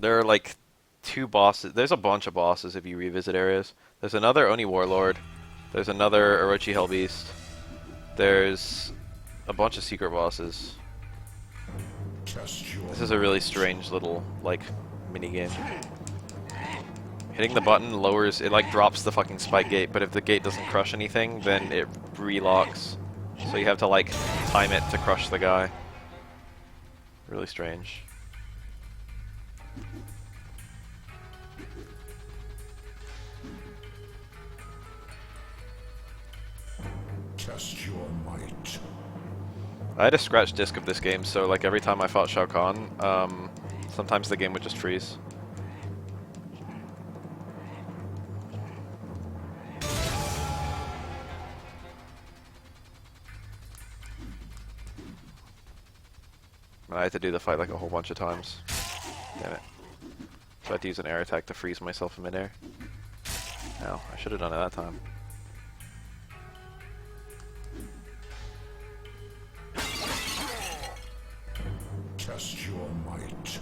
There are like two bosses. There's a bunch of bosses if you revisit areas. There's another Oni Warlord. There's another Orochi Hellbeast. There's a bunch of secret bosses. This is a really strange little, like, mini game. Hitting the button lowers, it like drops the fucking spike gate, but if the gate doesn't crush anything, then it relocks. So you have to like time it to crush the guy. Really strange. Test your might. I had a scratch disk of this game, so like every time I fought Shao Kahn, sometimes the game would just freeze. And I had to do the fight like a whole bunch of times. Damn it. So I had to use an air attack to freeze myself in midair. No, I should have done it that time. Test your might.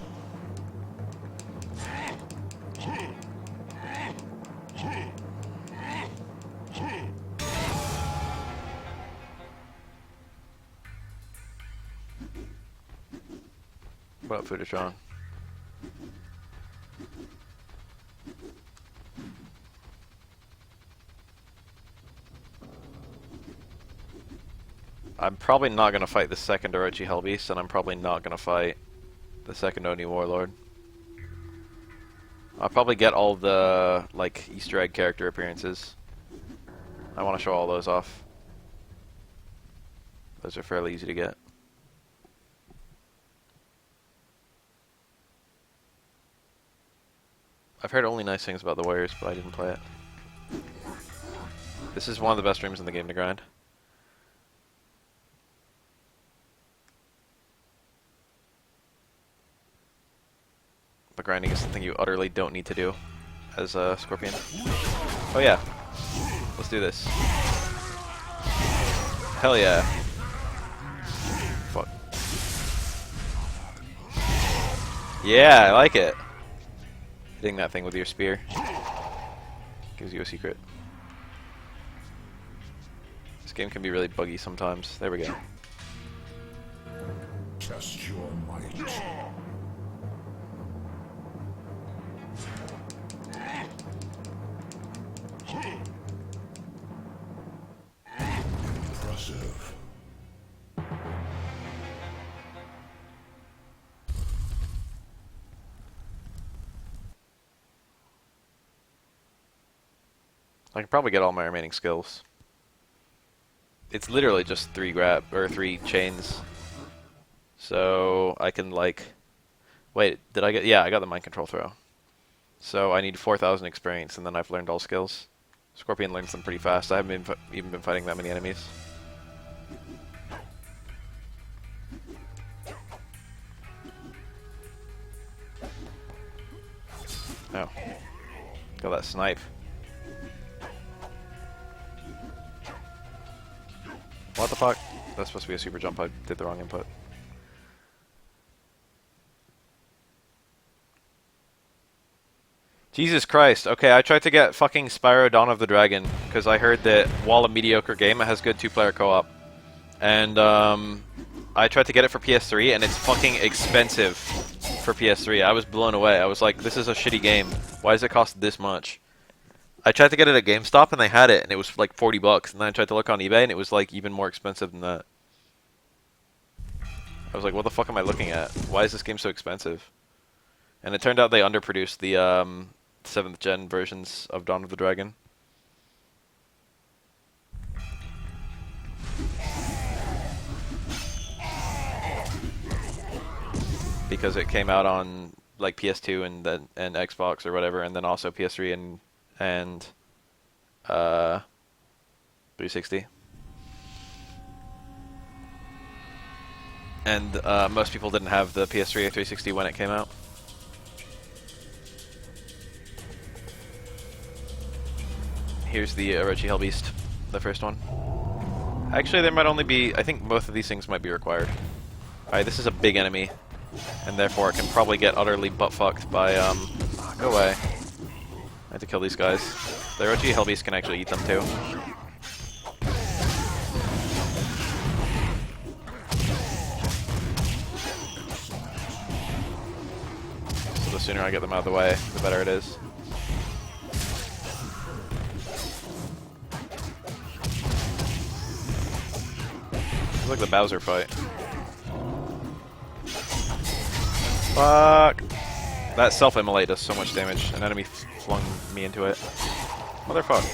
What up, Futatron? I'm probably not going to fight the second Orochi Hellbeast, and I'm probably not going to fight the second Oni Warlord. I'll probably get all the, like, Easter egg character appearances. I want to show all those off. Those are fairly easy to get. I've heard only nice things about the Warriors, but I didn't play it. This is one of the best rooms in the game to grind. But grinding is something you utterly don't need to do as a Scorpion. Oh yeah. Let's do this. Hell yeah. Fuck. Yeah, I like it. Hitting that thing with your spear gives you a secret. This game can be really buggy sometimes. There we go. Test your might. Impressive. I can probably get all my remaining skills. It's literally just three chains. So I can like, wait, did I get? Yeah, I got the mind control throw. So I need 4,000 experience, and then I've learned all skills. Scorpion learns them pretty fast. I haven't even been fighting that many enemies. Oh, got that snipe. What the fuck? That's supposed to be a super jump. I did the wrong input. Jesus Christ. Okay, I tried to get fucking Spyro Dawn of the Dragon because I heard that while a mediocre game, it has good two-player co-op. And I tried to get it for PS3 and it's fucking expensive for PS3. I was blown away. I was like, this is a shitty game. Why does it cost this much? I tried to get it at GameStop and they had it and it was like 40 bucks. And then I tried to look on eBay and it was like even more expensive than that. I was like, what the fuck am I looking at? Why is this game so expensive? And it turned out they underproduced the 7th gen versions of Dawn of the Dragon. Because it came out on like PS2 and Xbox or whatever, and then also PS3 and 360. And most people didn't have the PS3 or 360 when it came out. Here's the Orochi Hellbeast, the first one. Actually, there might only be... I think both of these things might be required. Alright, this is a big enemy. and therefore it can probably get utterly butt-fucked by, go away. I have to kill these guys. The Orochi Hellbeast can actually eat them too. So the sooner I get them out of the way, the better it is. It's like the Bowser fight. Fuck! That self-immolate does so much damage. An enemy flung me into it. Motherfuck.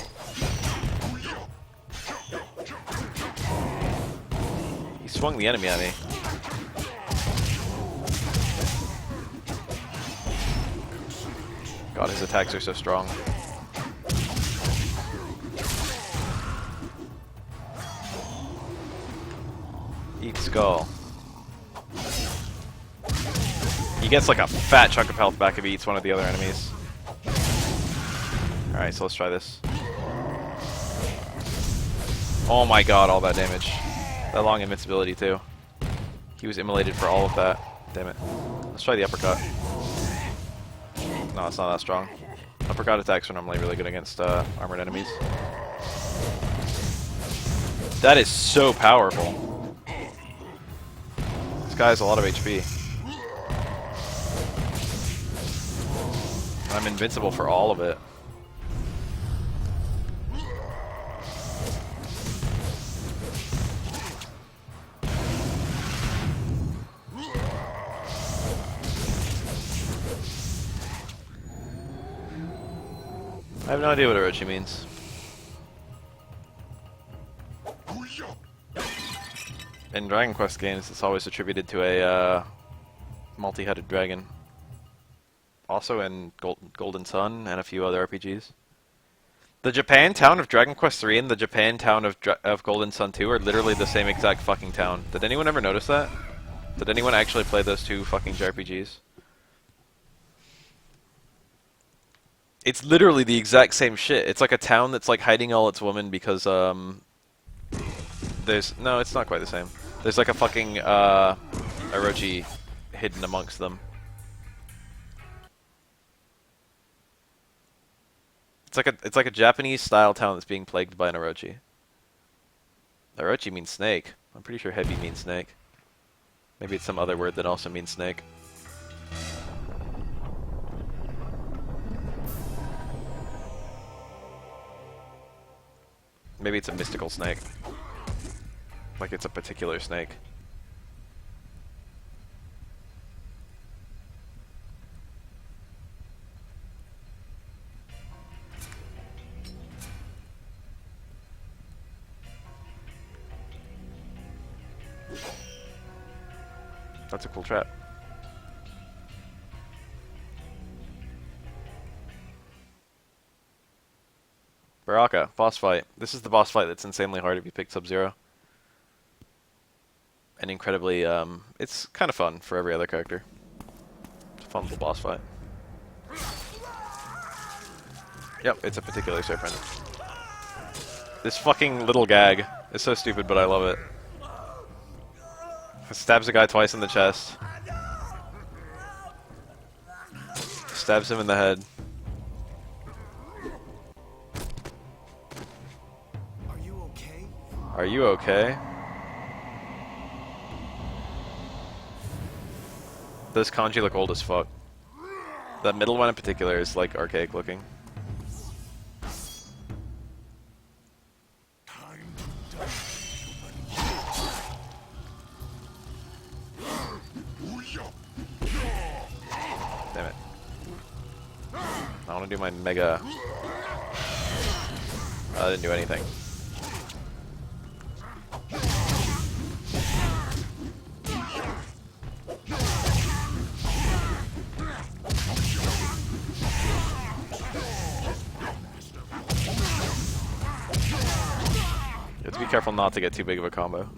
He swung the enemy at me. God, his attacks are so strong. Eat skull. He gets like a fat chunk of health back if he eats one of the other enemies. Alright, so let's try this. Oh my god, all that damage. That long invincibility too. He was immolated for all of that. Damn it. Let's try the uppercut. No, it's not that strong. Uppercut attacks are normally really good against armored enemies. That is so powerful. This guy has a lot of HP. I'm invincible for all of it. I have no idea what Orochi means. In Dragon Quest games, it's always attributed to a multi-headed dragon. Also in Golden Sun and a few other RPGs. The Japan town of Dragon Quest III and the Japan town of Golden Sun 2 are literally the same exact fucking town. Did anyone ever notice that? Did anyone actually play those two fucking JRPGs? It's literally the exact same shit. It's like a town that's like hiding all its women because there's no, it's not quite the same. There's like a fucking Orochi hidden amongst them. It's like a Japanese style town that's being plagued by an Orochi. Orochi means snake. I'm pretty sure heavy means snake. Maybe it's some other word that also means snake. Maybe it's a mystical snake. Like it's a particular snake. That's a cool trap. Baraka, boss fight. This is the boss fight that's insanely hard if you pick Sub-Zero. And incredibly, it's kind of fun for every other character. It's a fun little boss fight. Yep, it's a particularly serpent. This fucking little gag is so stupid, but I love it. It stabs a guy twice in the chest. Stabs him in the head. Are you okay? Are you okay? Those kanji look old as fuck. That middle one in particular is like archaic looking. Damn it. I want to do my mega... I didn't do anything. You have to be careful not to get too big of a combo.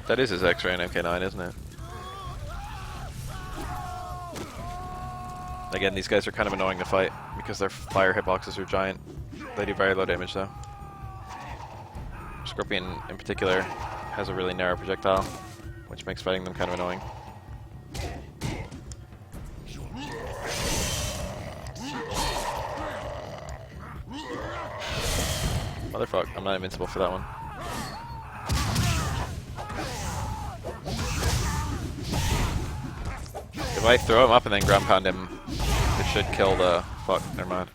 That is his X-ray in MK9, isn't it? Again, these guys are kind of annoying to fight because their fire hitboxes are giant. They do very low damage though. Scorpion in particular has a really narrow projectile, which makes fighting them kind of annoying. Motherfuck, I'm not invincible for that one. If I throw him up and then ground pound him, it should kill the... Fuck, never mind.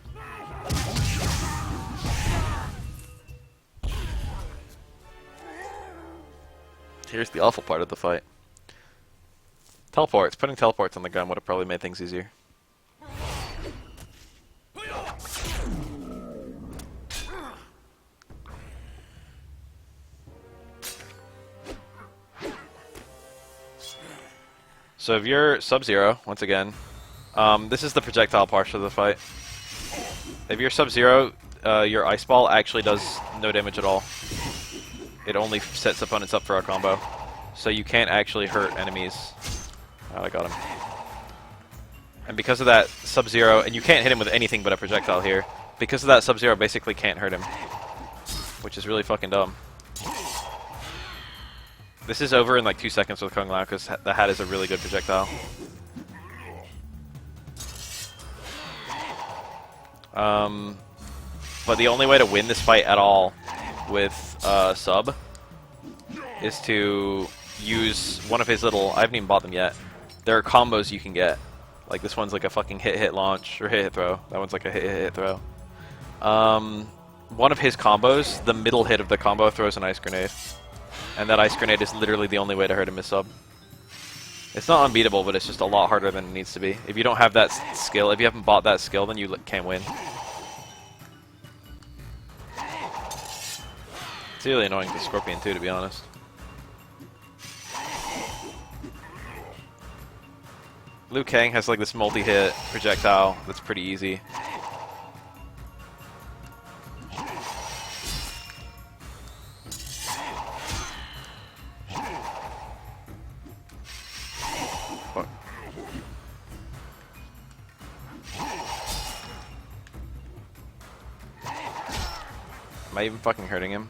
Here's the awful part of the fight. Teleports. Putting teleports on the gun would have probably made things easier. So if you're Sub-Zero, once again, this is the projectile portion of the fight. If you're Sub-Zero, your Ice Ball actually does no damage at all. It only sets opponents up for a combo. So you can't actually hurt enemies. Oh, I got him. And because of that, Sub-Zero, and you can't hit him with anything but a projectile here. Because of that, Sub-Zero basically can't hurt him. Which is really fucking dumb. This is over in like 2 seconds with Kung Lao because the hat is a really good projectile. But the only way to win this fight at all with Sub is to use one of his little... I haven't even bought them yet. There are combos you can get. Like this one's like a fucking hit-hit launch, or hit-hit throw. That one's like a hit-hit throw. One of his combos, the middle hit of the combo throws an ice grenade. And that ice grenade is literally the only way to hurt him is Sub. It's not unbeatable, but it's just a lot harder than it needs to be. If you don't have that skill, if you haven't bought that skill, then you can't win. It's really annoying to Scorpion too, to be honest. Liu Kang has like this multi-hit projectile that's pretty easy. Fuck. Am I even fucking hurting him?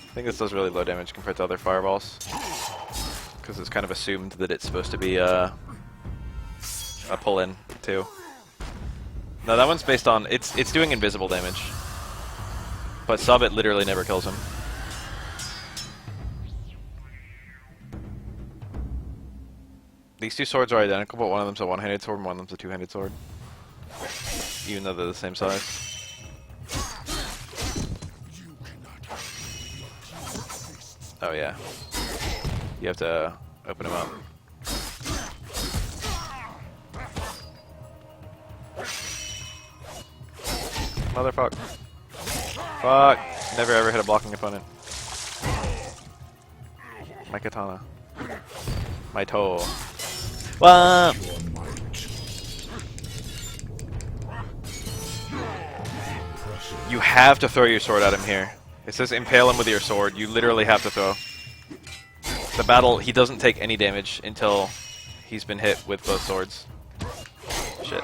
I think this does really low damage compared to other fireballs. Because it's kind of assumed that it's supposed to be a pull-in, too. No, that one's based on... It's doing invisible damage. But Sub, it literally never kills him. These two swords are identical, but one of them's a one-handed sword and one of them's a two-handed sword. Even though they're the same size. Oh yeah. You have to open them up. Motherfuck. Fuck. Never ever hit a blocking opponent. My katana. My toe. Wah! You have to throw your sword at him here. It says impale him with your sword. You literally have to throw. The battle, he doesn't take any damage until he's been hit with both swords. Shit.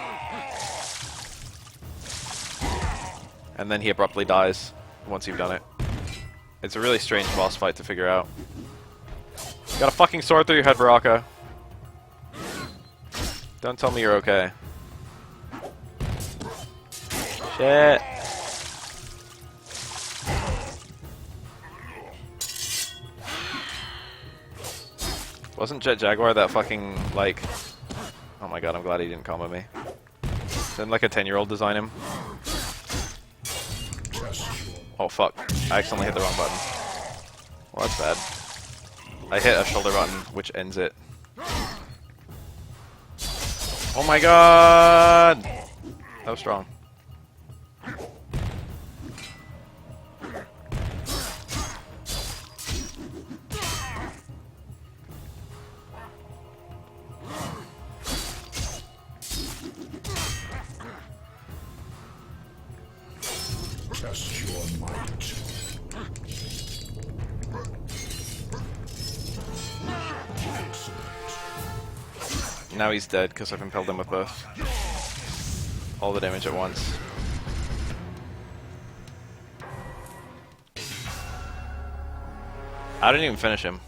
And then he abruptly dies once you've done it. It's a really strange boss fight to figure out. Got a fucking sword through your head, Baraka. Don't tell me you're okay. Shit. Wasn't Jet Jaguar that fucking, like... Oh my god, I'm glad he didn't combo me. Didn't like a 10-year-old design him? Oh fuck, I accidentally hit the wrong button. Well, that's bad. I hit a shoulder button, which ends it. Oh my god! That was strong. Test your might. Now he's dead because I've impaled him with both. All the damage at once. I didn't even finish him.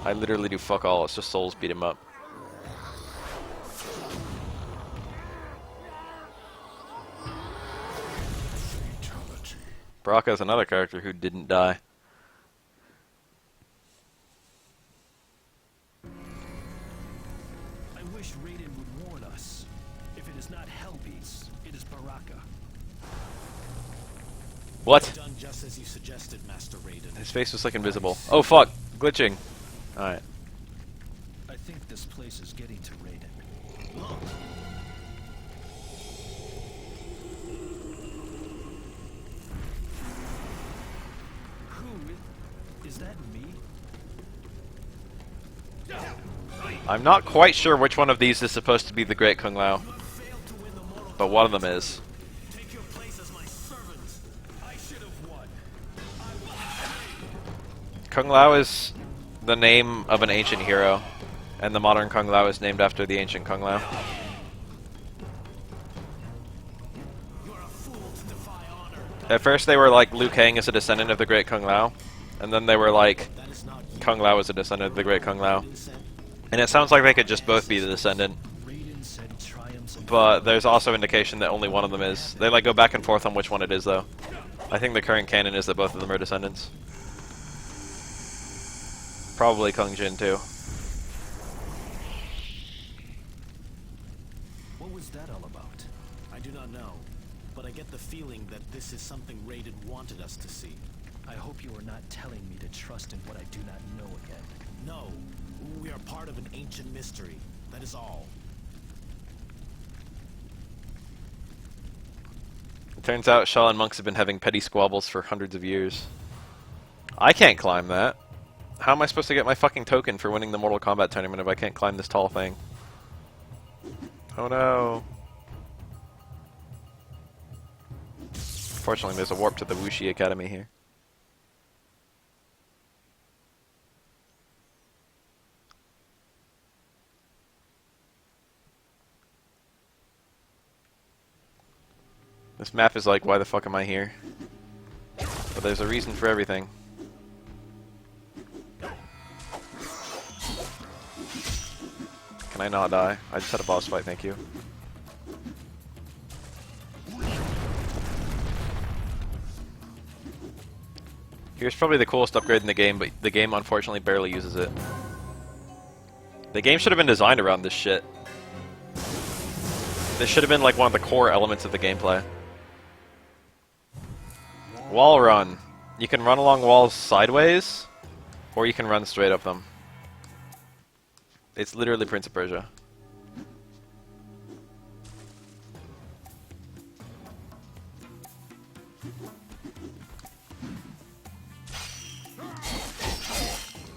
I literally do fuck all, it's just souls beat him up. Fatality. Baraka's another character who didn't die. I wish Raiden would warn us. If it is not Hellbeast, it is Baraka. What? Done just as you suggested, Master Raiden. His face was like invisible. Oh fuck, glitching. Alright. I think this place is getting to Raiden. Look, Who is that me? I'm not quite sure which one of these is supposed to be the Great Kung Lao, failed to win the Mortal but one of them is. Take your place as my servant. I should have won. Kung Lao is the name of an ancient hero, and the modern Kung Lao is named after the ancient Kung Lao. You're a fool to defy honor. At first they were like Liu Kang is a descendant of the Great Kung Lao, and then they were like That is not you. Kung Lao is a descendant of the Great Kung Lao. And it sounds like they could just both be the descendant, Raiden said triumphs and but there's also indication that only one of them is. They like go back and forth on which one it is though. I think the current canon is that both of them are descendants. Probably Kung Jin too. What was that all about? I do not know, but I get the feeling that this is something Raiden wanted us to see. I hope you are not telling me to trust in what I do not know again. No, we are part of an ancient mystery. That is all. It turns out Shaolin monks have been having petty squabbles for hundreds of years. I can't climb that. How am I supposed to get my fucking token for winning the Mortal Kombat tournament if I can't climb this tall thing? Oh no. Fortunately, there's a warp to the WU-SHI Academy here. This map is like, why the fuck am I here? But there's a reason for everything. Can I not die? I just had a boss fight, thank you. Here's probably the coolest upgrade in the game, but the game unfortunately barely uses it. The game should have been designed around this shit. This should have been like one of the core elements of the gameplay. Wall run. You can run along walls sideways, or you can run straight up them. It's literally Prince of Persia.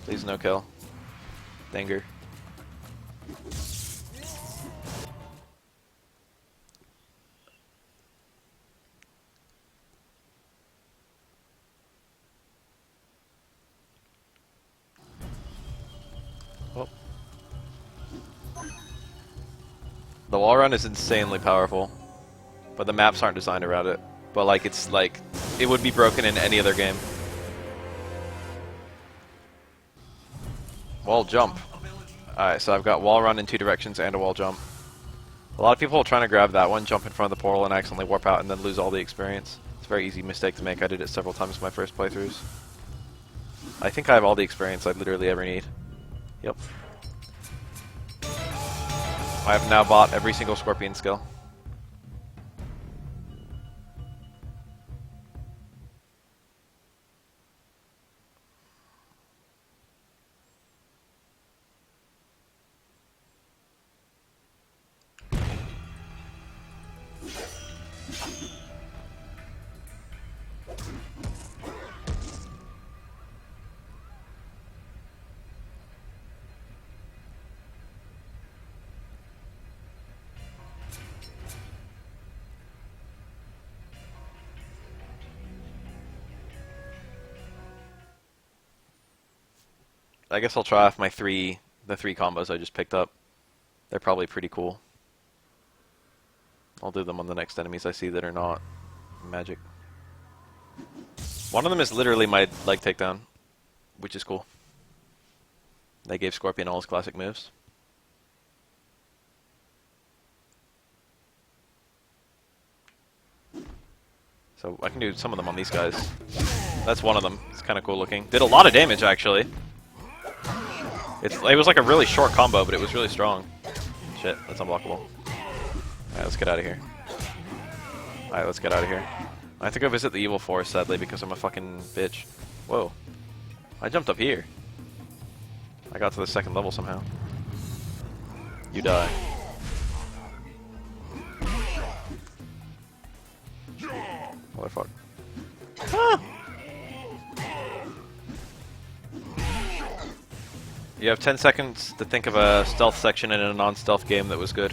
Please no kill. Danger. Oh. The wall run is insanely powerful, but the maps aren't designed around it. But like, it's like, it would be broken in any other game. Wall jump. Alright, so I've got wall run in two directions and a wall jump. A lot of people are trying to grab that one, jump in front of the portal, and accidentally warp out and then lose all the experience. It's a very easy mistake to make. I did it several times in my first playthroughs. I think I have all the experience I'd literally ever need. Yep. I have now bought every single Scorpion skill. I guess I'll try off my 3 the 3 combos I just picked up. They're probably pretty cool. I'll do them on the next enemies I see that are not magic. One of them is literally my leg takedown, which is cool. They gave Scorpion all his classic moves. So I can do some of them on these guys. That's one of them. It's kind of cool looking. Did a lot of damage, actually. It was like a really short combo, but it was really strong. Shit, that's unblockable. Alright, let's get out of here. Alright, let's get out of here. I have to go visit the Evil Forest, sadly, because I'm a fucking bitch. Whoa. I jumped up here. I got to the 2nd level somehow. You die. Motherfucker. Ah! You have 10 seconds to think of a stealth section in a non-stealth game that was good.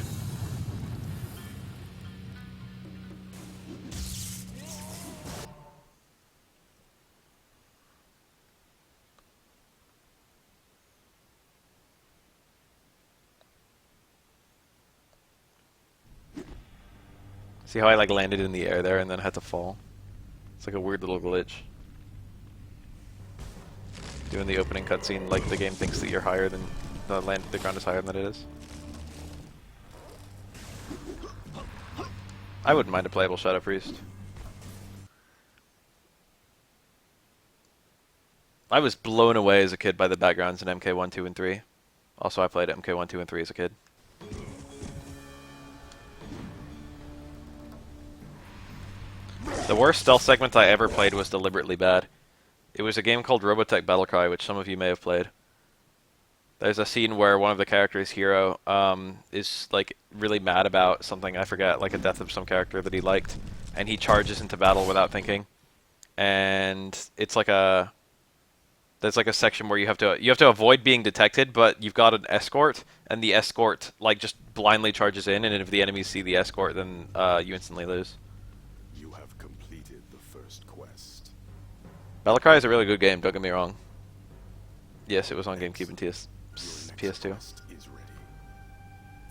See how I like landed in the air there and then had to fall? It's like a weird little glitch. Doing the opening cutscene like the game thinks that you're higher than the ground is higher than it is. I wouldn't mind a playable Shadow Priest. I was blown away as a kid by the backgrounds in MK1, 2, and 3. Also, I played MK1, 2, and 3 as a kid. The worst stealth segment I ever played was deliberately bad. It was a game called Robotech Battlecry, which some of you may have played. There's a scene where one of the characters, Hero, is like really mad about something, I forget, like a death of some character that he liked, and he charges into battle without thinking. And it's like there's like a section where you have to avoid being detected, but you've got an escort, and the escort like just blindly charges in, and if the enemies see the escort, then you instantly lose. You have completed the first quest. Battlecry is a really good game, don't get me wrong. Yes, it was on GameCube and PS2. Quest is ready.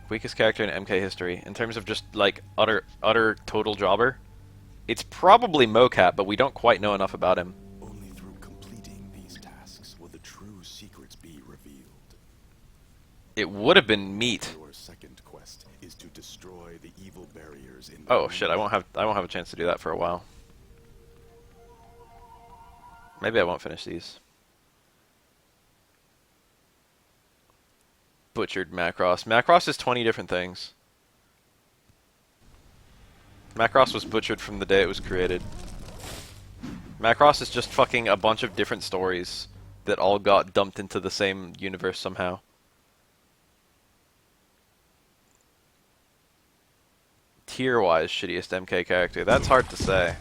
Weakest character in MK history. In terms of just like utter total jobber, it's probably Mocap, but we don't quite know enough about him. Only through completing these tasks will the true secrets be revealed. It would have been Meat. Your second quest is to destroy the evil barriers in the Oh shit, I won't have a chance to do that for a while. Maybe I won't finish these. Butchered Macross. Macross is 20 different things. Macross was butchered from the day it was created. Macross is just fucking a bunch of different stories that all got dumped into the same universe somehow. Tier-wise, shittiest MK character. That's hard to say.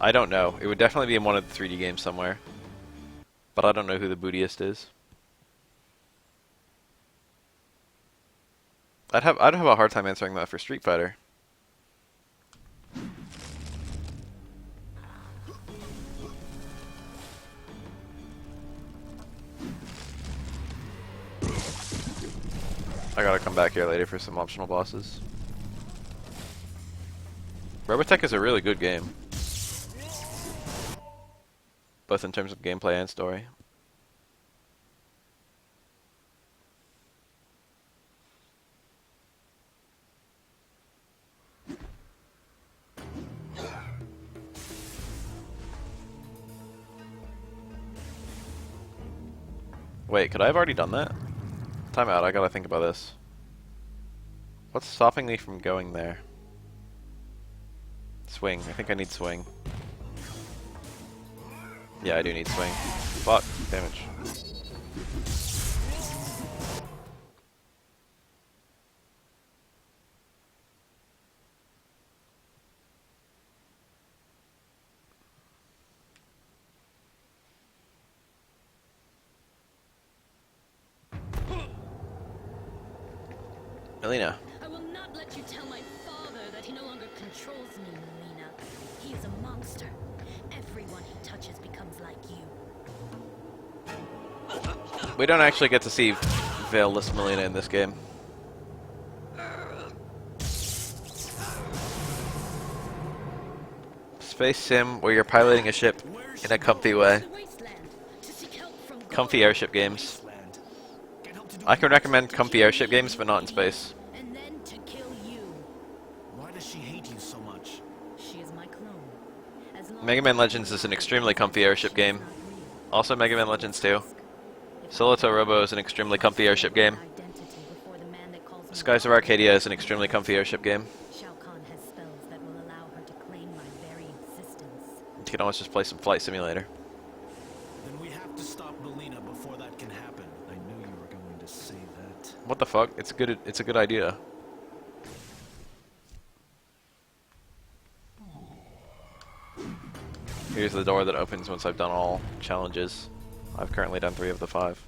I don't know. It would definitely be in one of the 3D games somewhere. But I don't know who the bootiest is. I'd have a hard time answering that for Street Fighter. I gotta come back here later for some optional bosses. Robotech is a really good game. Both in terms of gameplay and story. Wait, could I have already done that? Time out, I gotta think about this. What's stopping me from going there? Swing. I think I need swing. Yeah, I do need swing. Fuck. Damage. Melina. I will not let you tell my father that he no longer controls me, Melina. He is a monster. Everyone he touches becomes like you. We don't actually get to see Veilless Melina in this game. Space sim where you're piloting a ship in a comfy way. The wasteland to seek help from Comfy God, airship games. Land. Get help to do I can recommend comfy airship games, but not in space. and then to kill you. Why does she hate you so much? She is my clone. As long Mega Man as Legends is an extremely comfy airship game. not real. Also Mega Man Legends 2. Soloto Robo is an extremely comfy airship game. Identity before the man that calls me Skies of God. Arcadia is an extremely comfy airship game. Shao Kahn has spells that will allow her to claim my very existence. You can always just play some Flight Simulator. Then we have to stop Melina before that can happen. I knew you were going to say that. What the fuck? It's a good idea. Here's the door that opens once I've done all challenges. I've currently done 3 of the 5.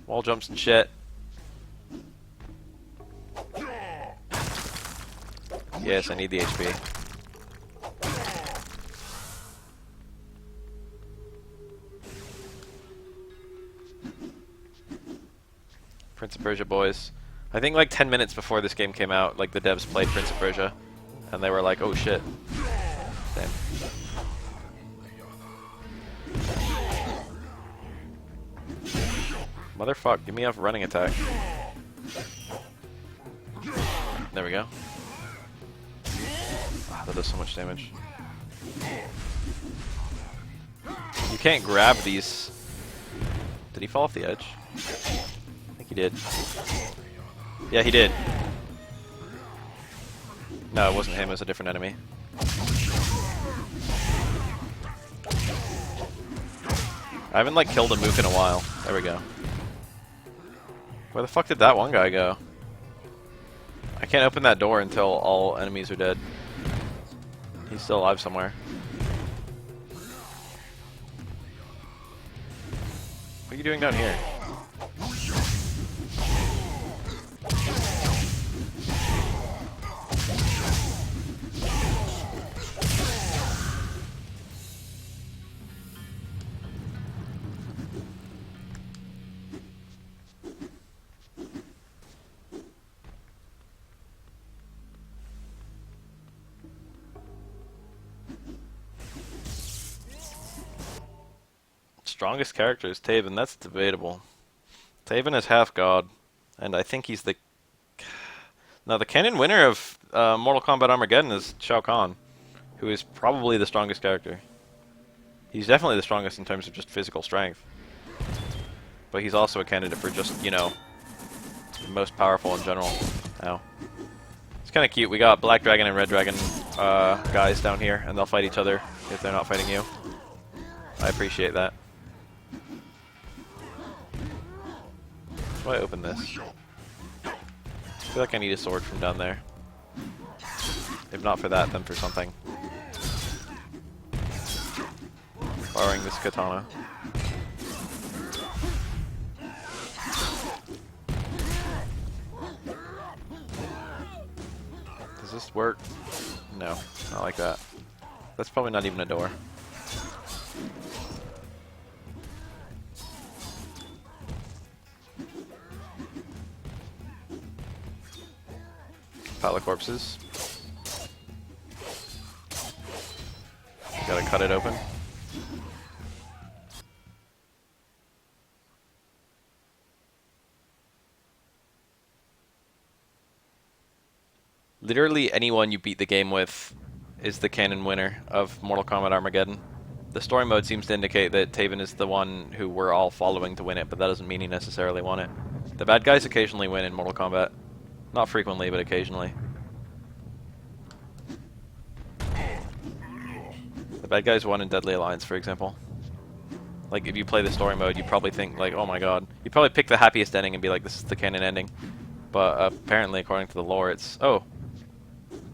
Wall jumps and shit. Yes, I need the HP. Prince of Persia boys. I think like 10 minutes before this game came out, like the devs played Prince of Persia, and they were like, oh shit. Same. Motherfuck, give me a running attack. There we go. Ah, that does so much damage. You can't grab these. Did he fall off the edge? I think he did. Yeah, he did. No, it wasn't him, it was a different enemy. I haven't like killed a mook in a while. There we go. Where the fuck did that one guy go? I can't open that door until all enemies are dead. He's still alive somewhere. What are you doing down here? Strongest character is Taven. That's debatable. Taven is half god, and I think he's the... No, the canon winner of Mortal Kombat Armageddon is Shao Kahn, who is probably the strongest character. He's definitely the strongest in terms of just physical strength. But he's also a candidate for just, you know, most powerful in general. Ow. It's kind of cute. We got Black Dragon and Red Dragon guys down here, and they'll fight each other if they're not fighting you. I appreciate that. How do I open this? I feel like I need a sword from down there. If not for that, then for something. Borrowing this katana. Does this work? No, not like that. That's probably not even a door. Pile of corpses. Gotta cut it open. Literally anyone you beat the game with is the canon winner of Mortal Kombat Armageddon. The story mode seems to indicate that Taven is the one who we're all following to win it, but that doesn't mean he necessarily won it. The bad guys occasionally win in Mortal Kombat. Not frequently, but occasionally. The bad guys won in Deadly Alliance, for example. Like, if you play the story mode, you probably think, like, oh my god. You probably pick the happiest ending and be like, this is the canon ending. But apparently, according to the lore, it's... Oh!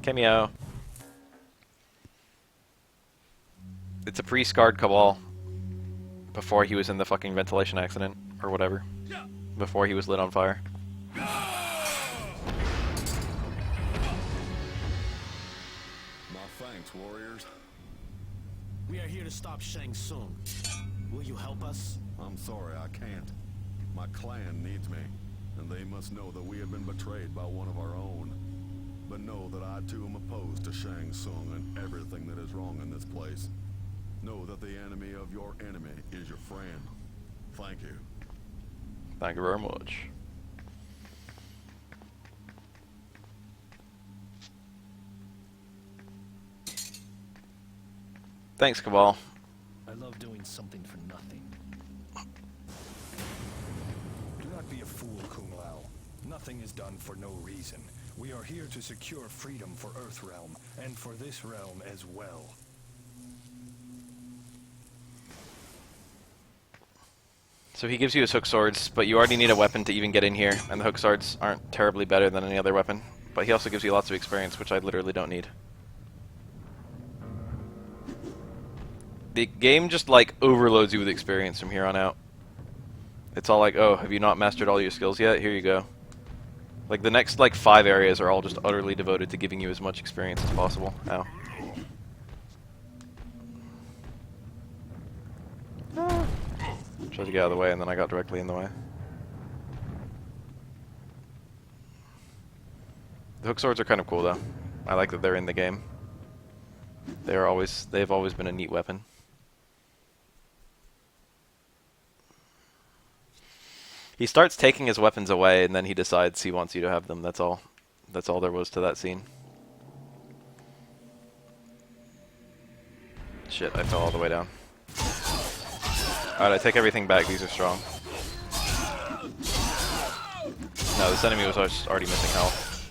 Cameo! It's a pre-scarred Cabal. Before he was in the fucking ventilation accident, or whatever. Before he was lit on fire. Thanks, warriors. We are here to stop Shang Tsung. Will you help us? I'm sorry, I can't. My clan needs me, and they must know that we have been betrayed by one of our own. But know that I too am opposed to Shang Tsung and everything that is wrong in this place. Know that the enemy of your enemy is your friend. Thank you. Thank you very much. Thanks, Cabal. I love doing something for nothing. Do not be a fool, Kung Lao. Nothing is done for no reason. We are here to secure freedom for Earthrealm, and for this realm as well. So he gives you his hook swords, but you already need a weapon to even get in here, and the hook swords aren't terribly better than any other weapon. But he also gives you lots of experience, which I literally don't need. The game just like overloads you with experience from here on out. It's all like, oh, have you not mastered all your skills yet? Here you go. Like the next like 5 areas are all just utterly devoted to giving you as much experience as possible. Ow. Tried to get out of the way and then I got directly in the way. The hook swords are kind of cool though. I like that they're in the game. They've always been a neat weapon. He starts taking his weapons away and then he decides he wants you to have them. That's all. That's all there was to that scene. Shit, I fell all the way down. Alright, I take everything back. These are strong. No, this enemy was already missing health.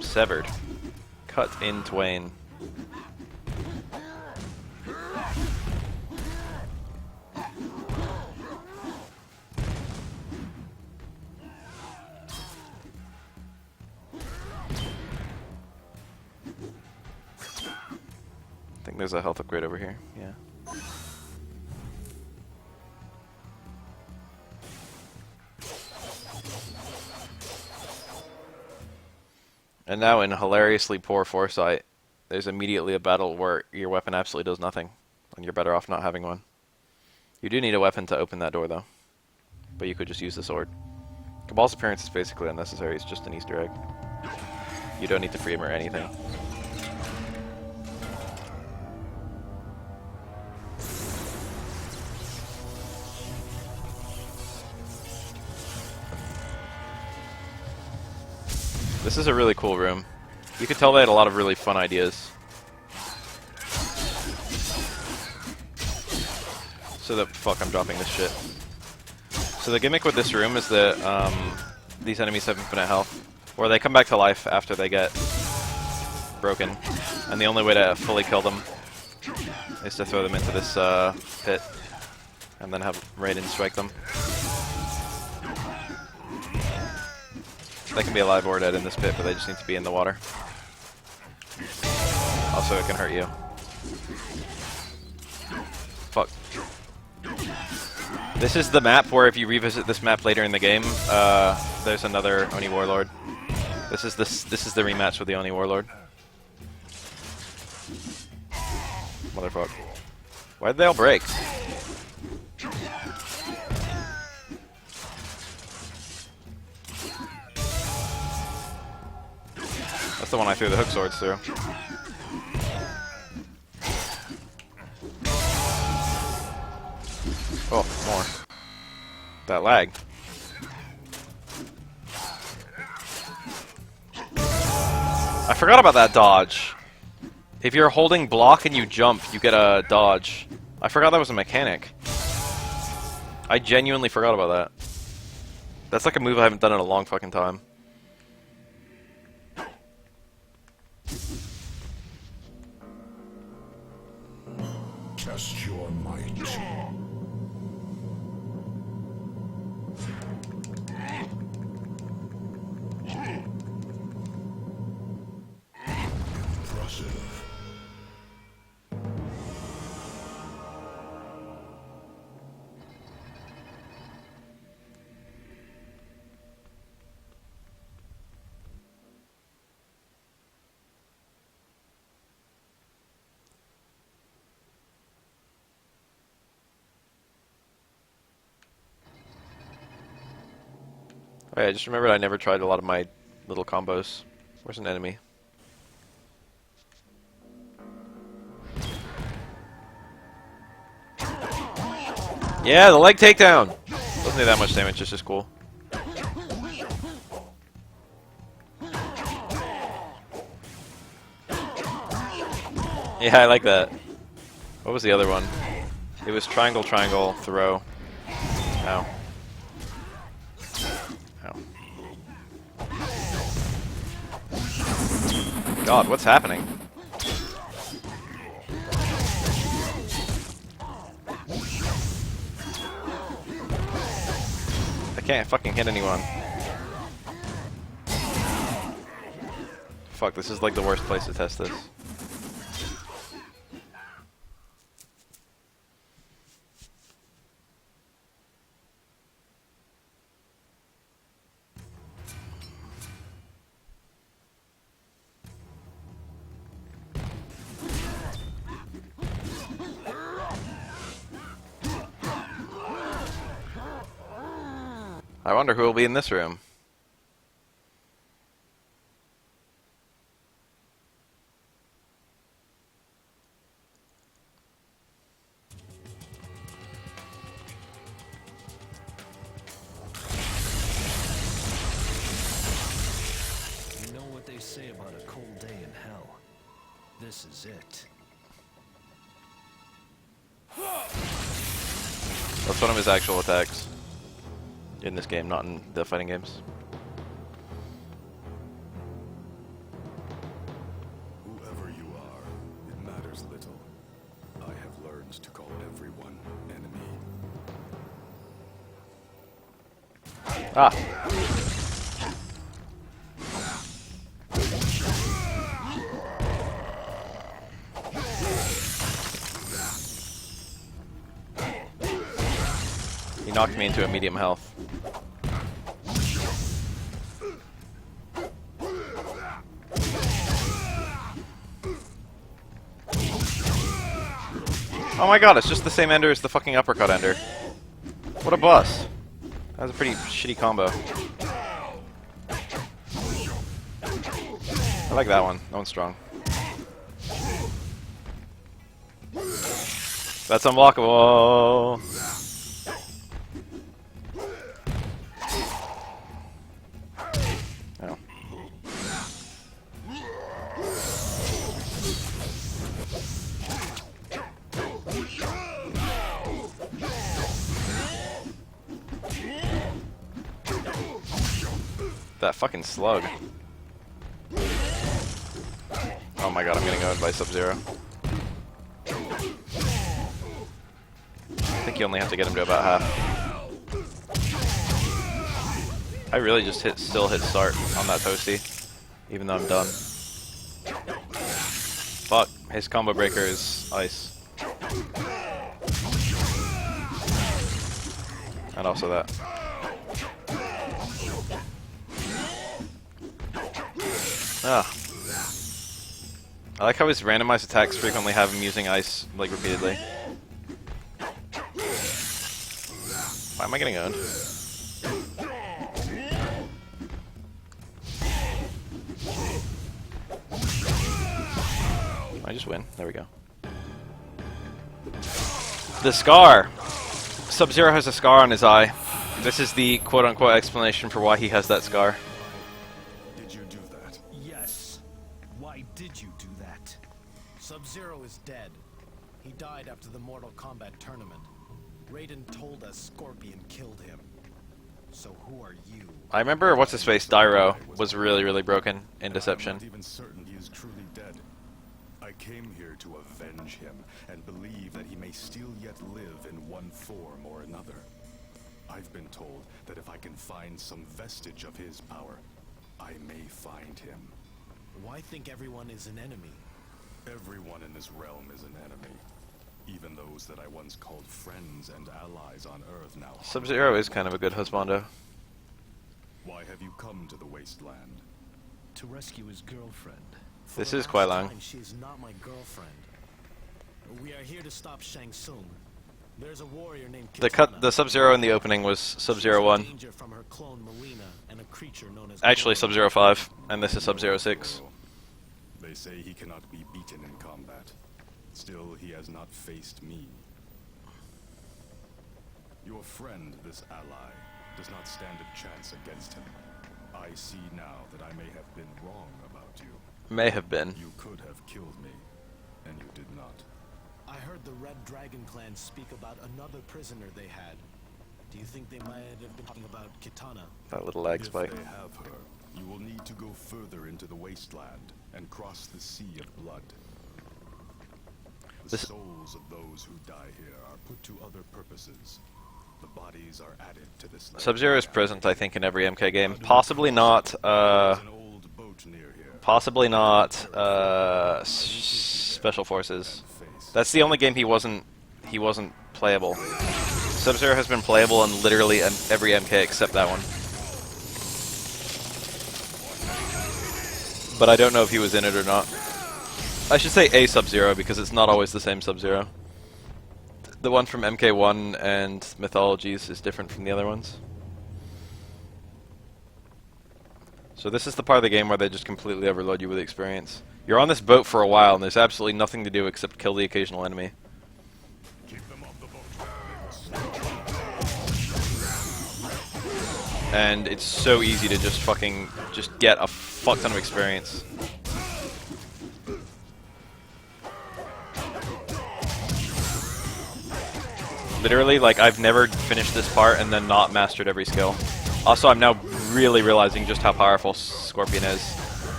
Severed. Cut in twain. I think there's a health upgrade over here. Yeah. And now, in hilariously poor foresight, there's immediately a battle where your weapon absolutely does nothing, and you're better off not having one. You do need a weapon to open that door, though, but you could just use the sword. Cabal's appearance is basically unnecessary, it's just an Easter egg. You don't need to free him or anything. This is a really cool room. You could tell they had a lot of really fun ideas. So that, fuck, I'm dropping this shit. So the gimmick with this room is that these enemies have infinite health, or they come back to life after they get broken, and the only way to fully kill them is to throw them into this pit, and then have Raiden strike them. They can be alive or dead in this pit, but they just need to be in the water. Also, it can hurt you. Fuck. This is the map where if you revisit this map later in the game, there's another Oni Warlord. This is the rematch with the Oni Warlord. Motherfuck. Why'd they all break? That's the one I threw the hook swords through. Oh, more. That lag. I forgot about that dodge. If you're holding block and you jump, you get a dodge. I forgot that was a mechanic. I genuinely forgot about that. That's like a move I haven't done in a long fucking time. Test your might. Impressive. Wait, I just remembered I never tried a lot of my little combos. Where's an enemy? Yeah, the leg takedown! Doesn't do that much damage, it's just cool. Yeah, I like that. What was the other one? It was triangle, triangle, throw. Ow. Ow. God, what's happening? I can't fucking hit anyone. Fuck, this is like the worst place to test this. I wonder who will be in this room. You know what they say about a cold day in hell? This is it. That's one of his actual attacks. In this game, not in the fighting games. Whoever you are, it matters little. I have learned to call everyone enemy. Ah! He knocked me into a medium health. Oh my god, it's just the same ender as the fucking uppercut ender. What a bust. That was a pretty shitty combo. I like that one. That one's strong. That's unblockable. Oh. That fucking slug. Oh my god, I'm getting owned by Sub-Zero. I think you only have to get him to about half. I really just still hit start on that Toasty, even though I'm done. Fuck, his combo breaker is ice. And also that. Ah. I like how his randomized attacks frequently have him using ice, like, repeatedly. Why am I getting owned? I just win. There we go. The scar! Sub-Zero has a scar on his eye. This is the quote-unquote explanation for why he has that scar. Did you do that? Yes. Why did you do that? Sub-Zero is dead. He died after the Mortal Kombat tournament. Raiden told us Scorpion killed him. So who are you? I remember what's-his-face, Dairo, was really, really broken in Deception. I'm not even certain he is truly dead. I came here to avenge him and believe that he may still yet live in one form or another. I've been told that if I can find some vestige of his power, I may find him. Why think everyone is an enemy? Everyone in this realm is an enemy. Even those that I once called friends and allies on Earth now. Sub-Zero is kind of a good husbando. Why have you come to the wasteland? To rescue his girlfriend. This For the is Kuai last Lang. time, she is not my girlfriend. We are here to stop Shang Tsung. There's a warrior named The Sub-Zero in the opening was Sub-Zero 1. danger from her clone Melina and a creature known as Actually, Sub-Zero 5, and this is Sub-Zero 6. They say he cannot be beaten in combat. Still, he has not faced me. Your friend, this ally, does not stand a chance against him. I see now that I may have been wrong about you. May have been. You could have killed me, and you did not. I heard the Red Dragon clan speak about another prisoner they had. Do you think they might have been talking about Kitana? That little lag If spike. they have her, you will need to go further into the wasteland and cross the sea of blood. The This- souls of those who die here are put to other purposes. The bodies are added to this land. Sub-Zero is present, I think, in every MK game. Possibly not, There's an old boat near here. possibly not, Special Forces. That's the only game he wasn't playable. Sub-Zero has been playable in literally every MK except that one. But I don't know if he was in it or not. I should say a Sub-Zero because it's not always the same Sub-Zero. The one from MK1 and Mythologies is different from the other ones. So this is the part of the game where they just completely overload you with experience. You're on this boat for a while and there's absolutely nothing to do except kill the occasional enemy. Keep them off the boat. And it's so easy to just get a fuck ton of experience. Literally, like, I've never finished this part and then not mastered every skill. Also, I'm now really realizing just how powerful Scorpion is.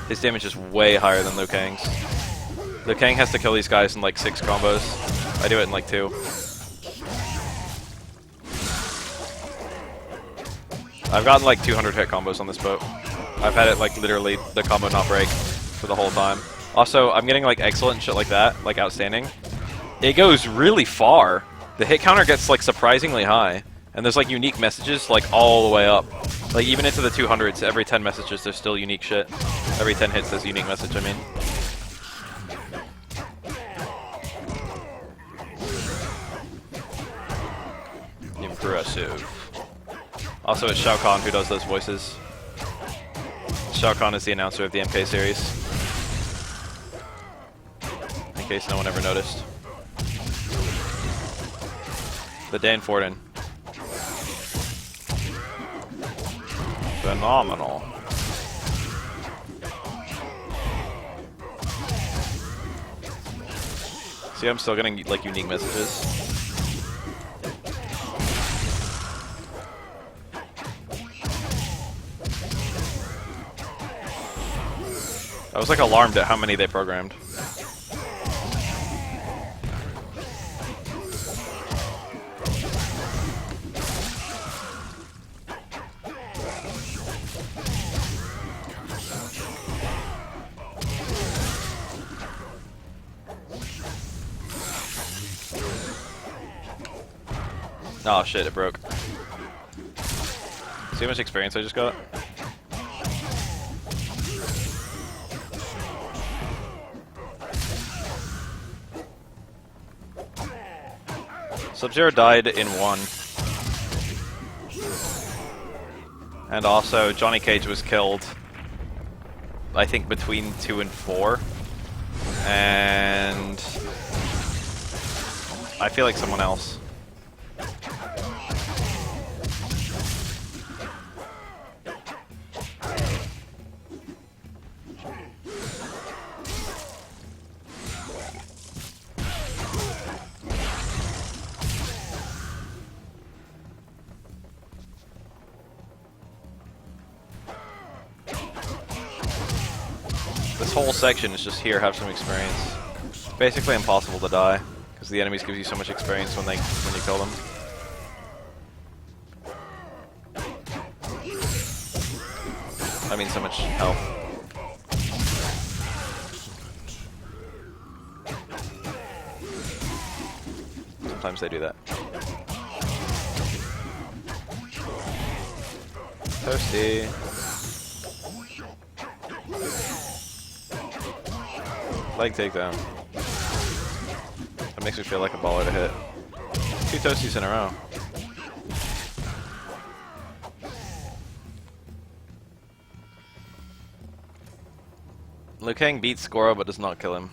His damage is way higher than Liu Kang's. Liu Kang has to kill these guys in like 6 combos. I do it in like 2. I've gotten like 200 hit combos on this boat. I've had it like literally the combo not break for the whole time. Also, I'm getting like excellent and shit like that, like outstanding. It goes really far. The hit counter gets like surprisingly high, and there's like unique messages like all the way up. Like even into the 200s, every 10 messages there's still unique shit. Every 10 hits there's a unique message, I mean. Impressive. Also, it's Shao Kahn who does those voices. Shao Kahn is the announcer of the MK series. In case no one ever noticed. The Dan Forden. Phenomenal. See, I'm still getting like unique messages. I was like alarmed at how many they programmed. Oh shit, it broke. See how much experience I just got? Sub-Zero died in 1. And also, Johnny Cage was killed, I think, between 2 and 4. And I feel like someone else. This whole section is just here, have some experience. Basically impossible to die, because the enemies give you so much experience when you kill them. I mean, so much health. Sometimes they do that. Toasty. Leg takedown. That makes me feel like a baller to hit. 2 toasties in a row. Liu Kang beats Goro but does not kill him.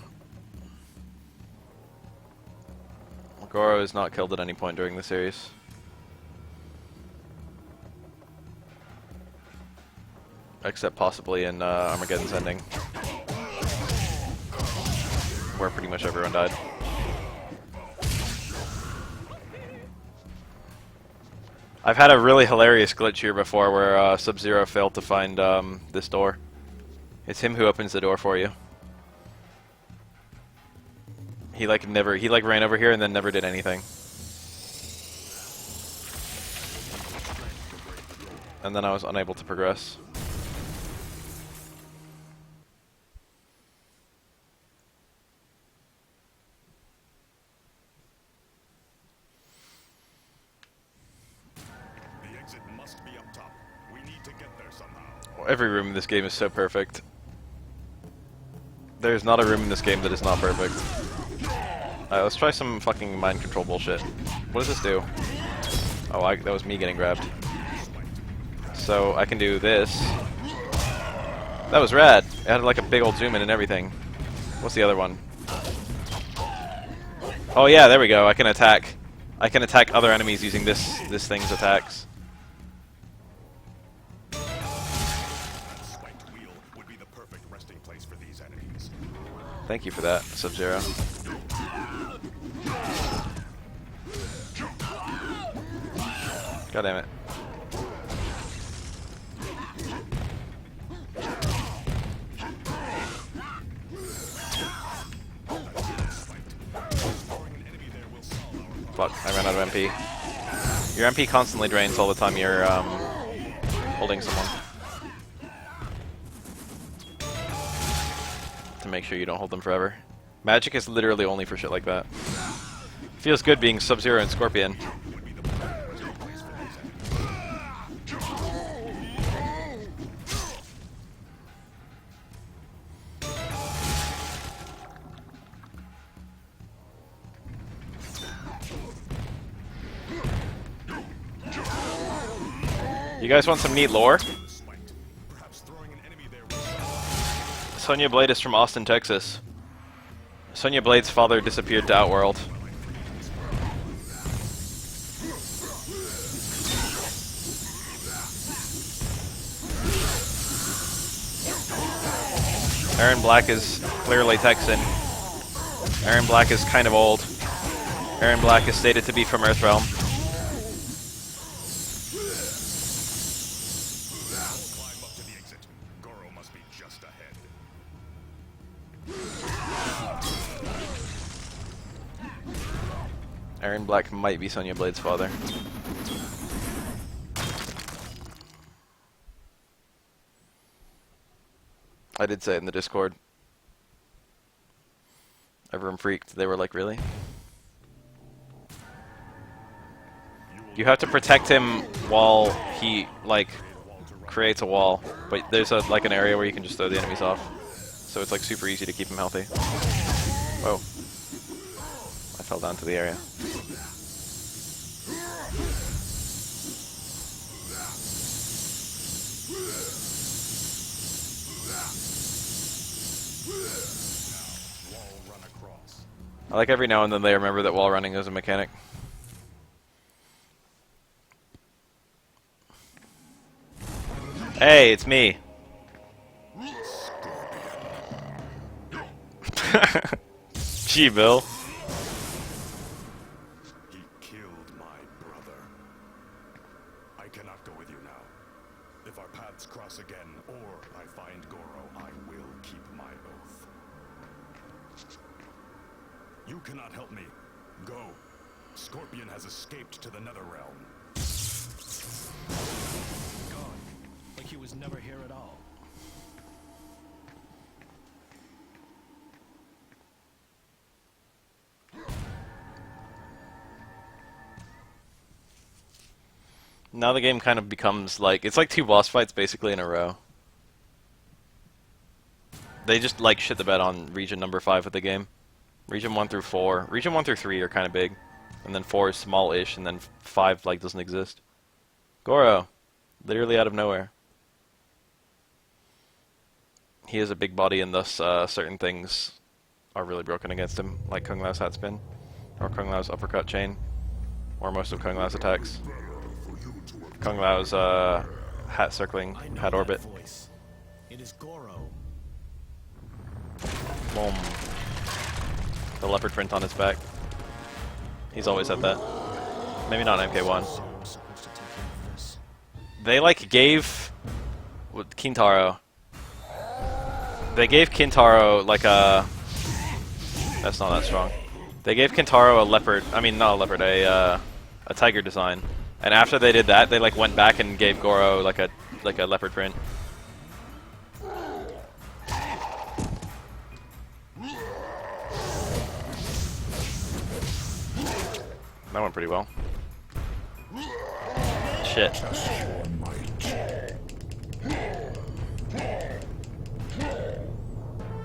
Goro is not killed at any point during the series. Except possibly in Armageddon's ending, where pretty much everyone died. I've had a really hilarious glitch here before where Sub-Zero failed to find this door. It's him who opens the door for you. He like ran over here and then never did anything. And then I was unable to progress. The exit must be up top. We need to get there somehow. Every room in this game is so perfect. There's not a room in this game that is not perfect. Alright, let's try some fucking mind control bullshit. What does this do? Oh, that was me getting grabbed. So I can do this. That was rad. It had like a big old zoom in and everything. What's the other one? Oh yeah, there we go. I can attack. I can attack other enemies using this thing's attacks. Thank you for that, Sub-Zero. God damn it. Fuck, I ran out of MP. Your MP constantly drains all the time you're holding someone. To make sure you don't hold them forever. Magic is literally only for shit like that. Feels good being Sub-Zero and Scorpion. You guys want some neat lore? Sonya Blade is from Austin, Texas. Sonya Blade's father disappeared to Outworld. Aaron Black is clearly Texan. Aaron Black is kind of old. Aaron Black is stated to be from Earthrealm. Aaron Black might be Sonya Blade's father. I did say it in the Discord. Everyone freaked. They were like, really? You have to protect him while he, like, creates a wall. But there's a, like an area where you can just throw the enemies off. So it's like super easy to keep him healthy. Whoa. I fell down to the area. I like every now and then they remember that wall running is a mechanic. Hey, it's me. Gee, Bill. He killed my brother. I cannot go with you now. If our paths cross again, or I find Goro, I will keep my oath. You cannot help me. Go. Scorpion has escaped to the Netherrealm. Gone. Like he was never here at all. Now the game kind of becomes like, it's like 2 boss fights basically in a row. They just like shit the bed on region number 5 of the game. Region 1 through 4. Region 1 through 3 are kind of big. and then 4 is small-ish, and then 5 like doesn't exist. Goro, literally out of nowhere. He has a big body, and thus certain things are really broken against him, like Kung Lao's hat spin, or Kung Lao's uppercut chain, or most of Kung Lao's attacks. Kung Lao's hat circling, hat orbit. Voice. It is Goro. Boom. The leopard print on his back. He's always had that. Maybe not in MK1. They like gave with Kintaro. They gave Kintaro like a. That's not that strong. They gave Kintaro a leopard. I mean, not a leopard. A tiger design. And after they did that, they like went back and gave Goro like a leopard print. That went pretty well. Shit.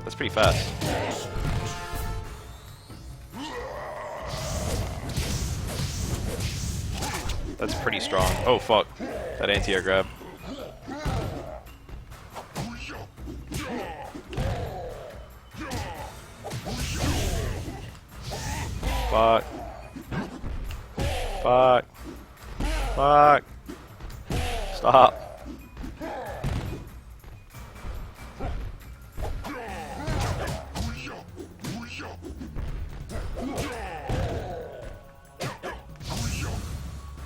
That's pretty fast. That's pretty strong. Oh fuck. That anti-air grab. Fuck. Fuck. Fuck. Stop.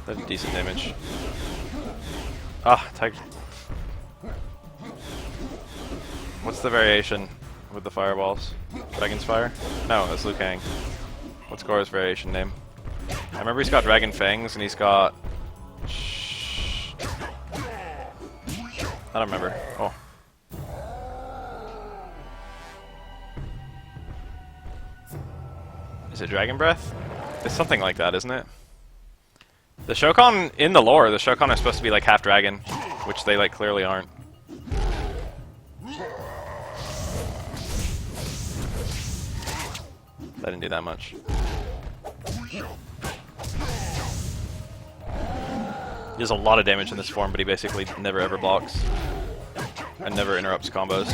That's decent damage. Ah, tiger. What's the variation with the fireballs? Dragon's Fire? No, that's Liu Kang. What's Goro's variation name? I remember he's got Dragon Fangs and he's got... I don't remember. Oh. Is it Dragon Breath? It's something like that, isn't it? The Shokan, in the lore, the Shokan are supposed to be like half dragon, which they like clearly aren't. That didn't do that much. He does a lot of damage in this form, but he basically never ever blocks. And never interrupts combos.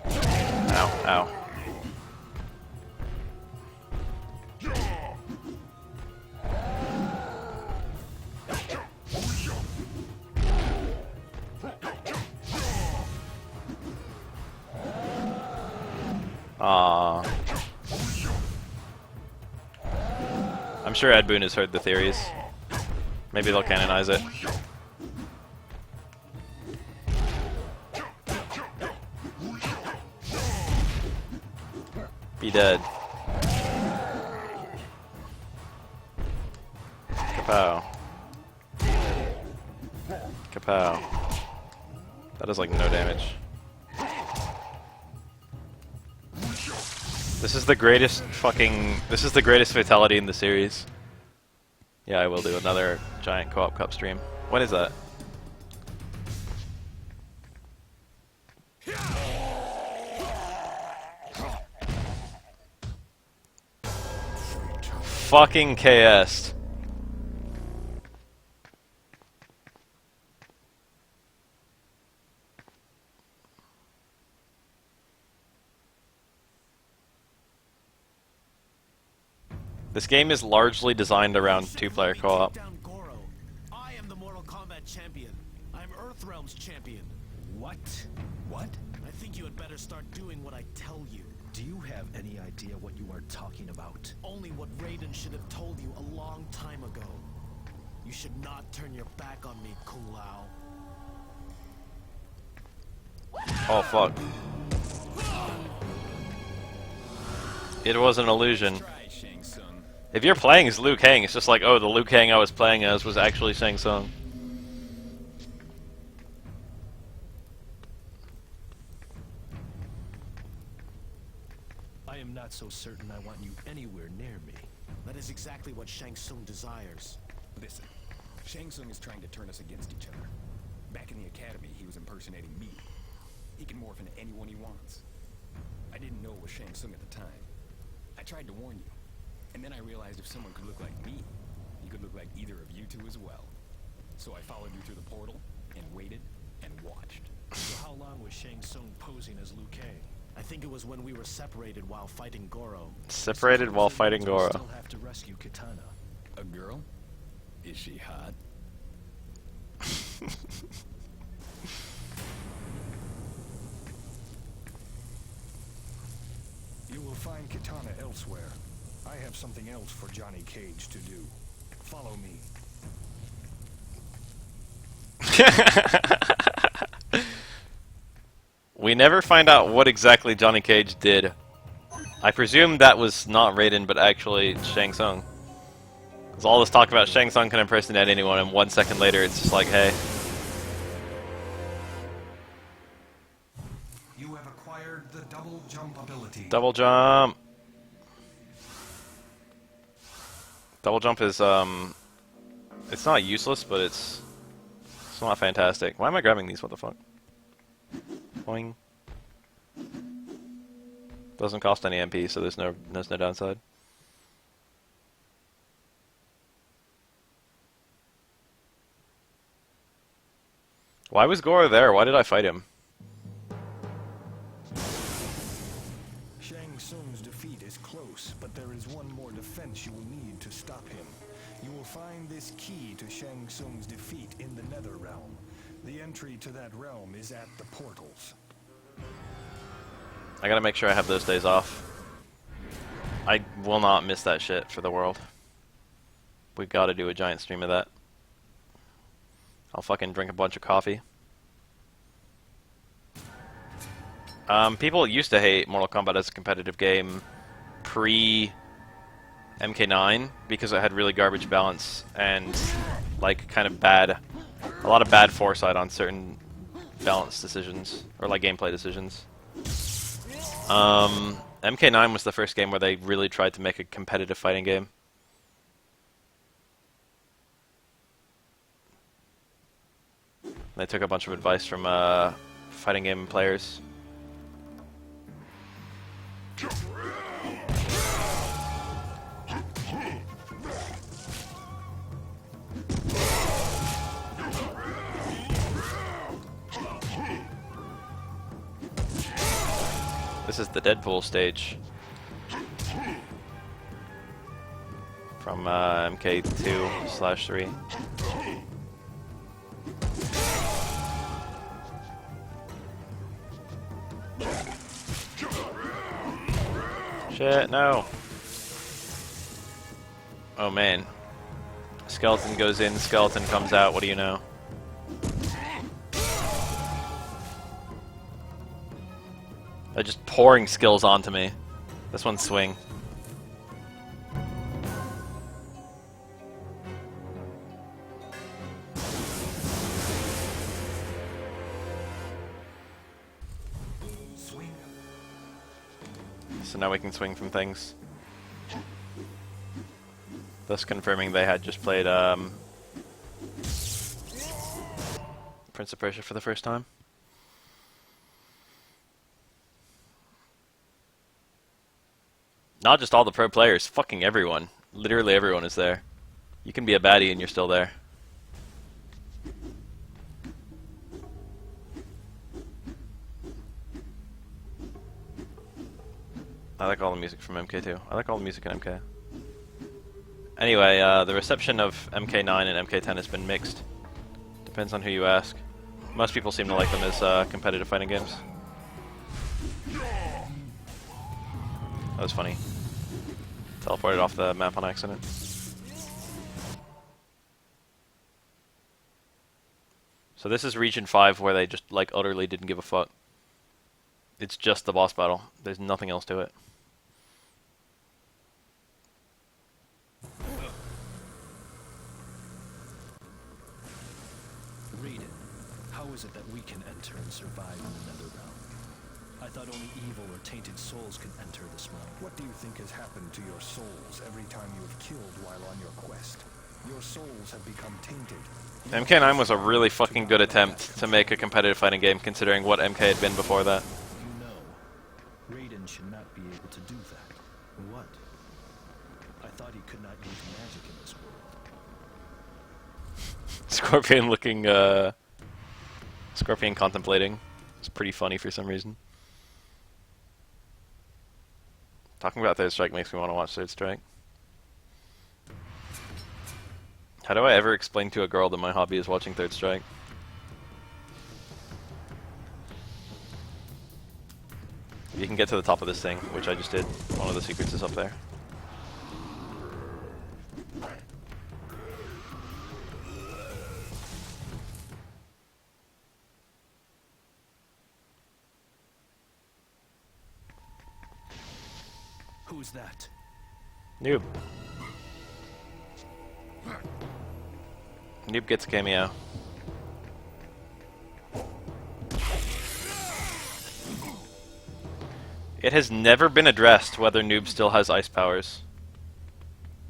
Ow, ow. Aww. I'm sure Ed Boon has heard the theories. Maybe they'll canonize it. Be dead. Kapow. Kapow. That does like no damage. This is the greatest fucking... This is the greatest fatality in the series. Yeah, I will do another giant co-op cup stream. When is that? Fucking KS. This game is largely designed around two-player co-op. I am the Mortal Kombat champion. I'm Earthrealm's champion. What? What? I think you had better start doing what I tell you. Do you have any idea what you are talking about? Only what Raiden should have told you a long time ago. You should not turn your back on me, Kung Lao. Oh fuck. It was an illusion. If you're playing as Liu Kang, it's just like, oh, the Liu Kang I was playing as was actually Shang Tsung. I am not so certain I want you anywhere near me. That is exactly what Shang Tsung desires. Listen, Shang Tsung is trying to turn us against each other. Back in the academy, he was impersonating me. He can morph into anyone he wants. I didn't know it was Shang Tsung at the time. I tried to warn you, And then I realized if someone could look like me, he could look like either of you two as well. So I followed you through the portal, and waited, and watched. So how long was Shang Tsung posing as Liu Kang? I think it was when we were separated while fighting Goro. Separated while fighting Goro. Still have to rescue Kitana. A girl? Is she hot? You will find Kitana elsewhere. I have something else for Johnny Cage to do. Follow me. We never find out what exactly Johnny Cage did. I presume that was not Raiden, but actually Shang Tsung. Because all this talk about Shang Tsung can impersonate anyone, and 1 second later it's just like, hey. You have acquired the double jump ability. Double jump! Double jump is, it's not useless, but it's not fantastic. Why am I grabbing these? What the fuck? Boing. Doesn't cost any MP, so there's no downside. Why was Goro there? Why did I fight him? Shang Tsung's defeat is close, but there is one more defense you will need to stop him. You will find this key to Shang Tsung's defeat in the Nether Realm. The entry to that realm is at the portals. I gotta make sure I have those days off. I will not miss that shit for the world. We gotta do a giant stream of that. I'll fucking drink a bunch of coffee. People used to hate Mortal Kombat as a competitive game pre MK9 because it had really garbage balance and like kind of a lot of bad foresight on certain balance decisions or like gameplay decisions. MK9 was the first game where they really tried to make a competitive fighting game. They took a bunch of advice from fighting game players. This is the Deadpool stage from MK2/3. Shit, no. Oh man. Skeleton goes in, skeleton comes out, what do you know? They're just pouring skills onto me. This one's swing. So now we can swing from things. Thus confirming they had just played Prince of Persia for the first time. Not just all the pro players, fucking everyone. Literally everyone is there. You can be a baddie and you're still there. I like all the music from MK2. I like all the music in MK. Anyway, the reception of MK9 and MK10 has been mixed. Depends on who you ask. Most people seem to like them as competitive fighting games. That was funny. Teleported off the map on accident. So this is Region 5 where they just like utterly didn't give a fuck. It's just the boss battle. There's nothing else to it. Raiden, how is it that we can enter and survive in the Nether Realm? I thought only evil or tainted souls could enter this realm. What do you think has happened to your souls every time you have killed while on your quest? Your souls have become tainted. MK9 was a really fucking good attempt to make a competitive fighting game considering what MK had been before that. You know, Raiden should not be able to do that. What? I thought he could not use magic in this world. Scorpion looking, Scorpion contemplating. It's pretty funny for some reason. Talking about Third Strike makes me want to watch Third Strike. How do I ever explain to a girl that my hobby is watching Third Strike? You can get to the top of this thing, which I just did. One of the secrets is up there. Who's that? Noob. Noob gets a cameo. It has never been addressed whether Noob still has ice powers.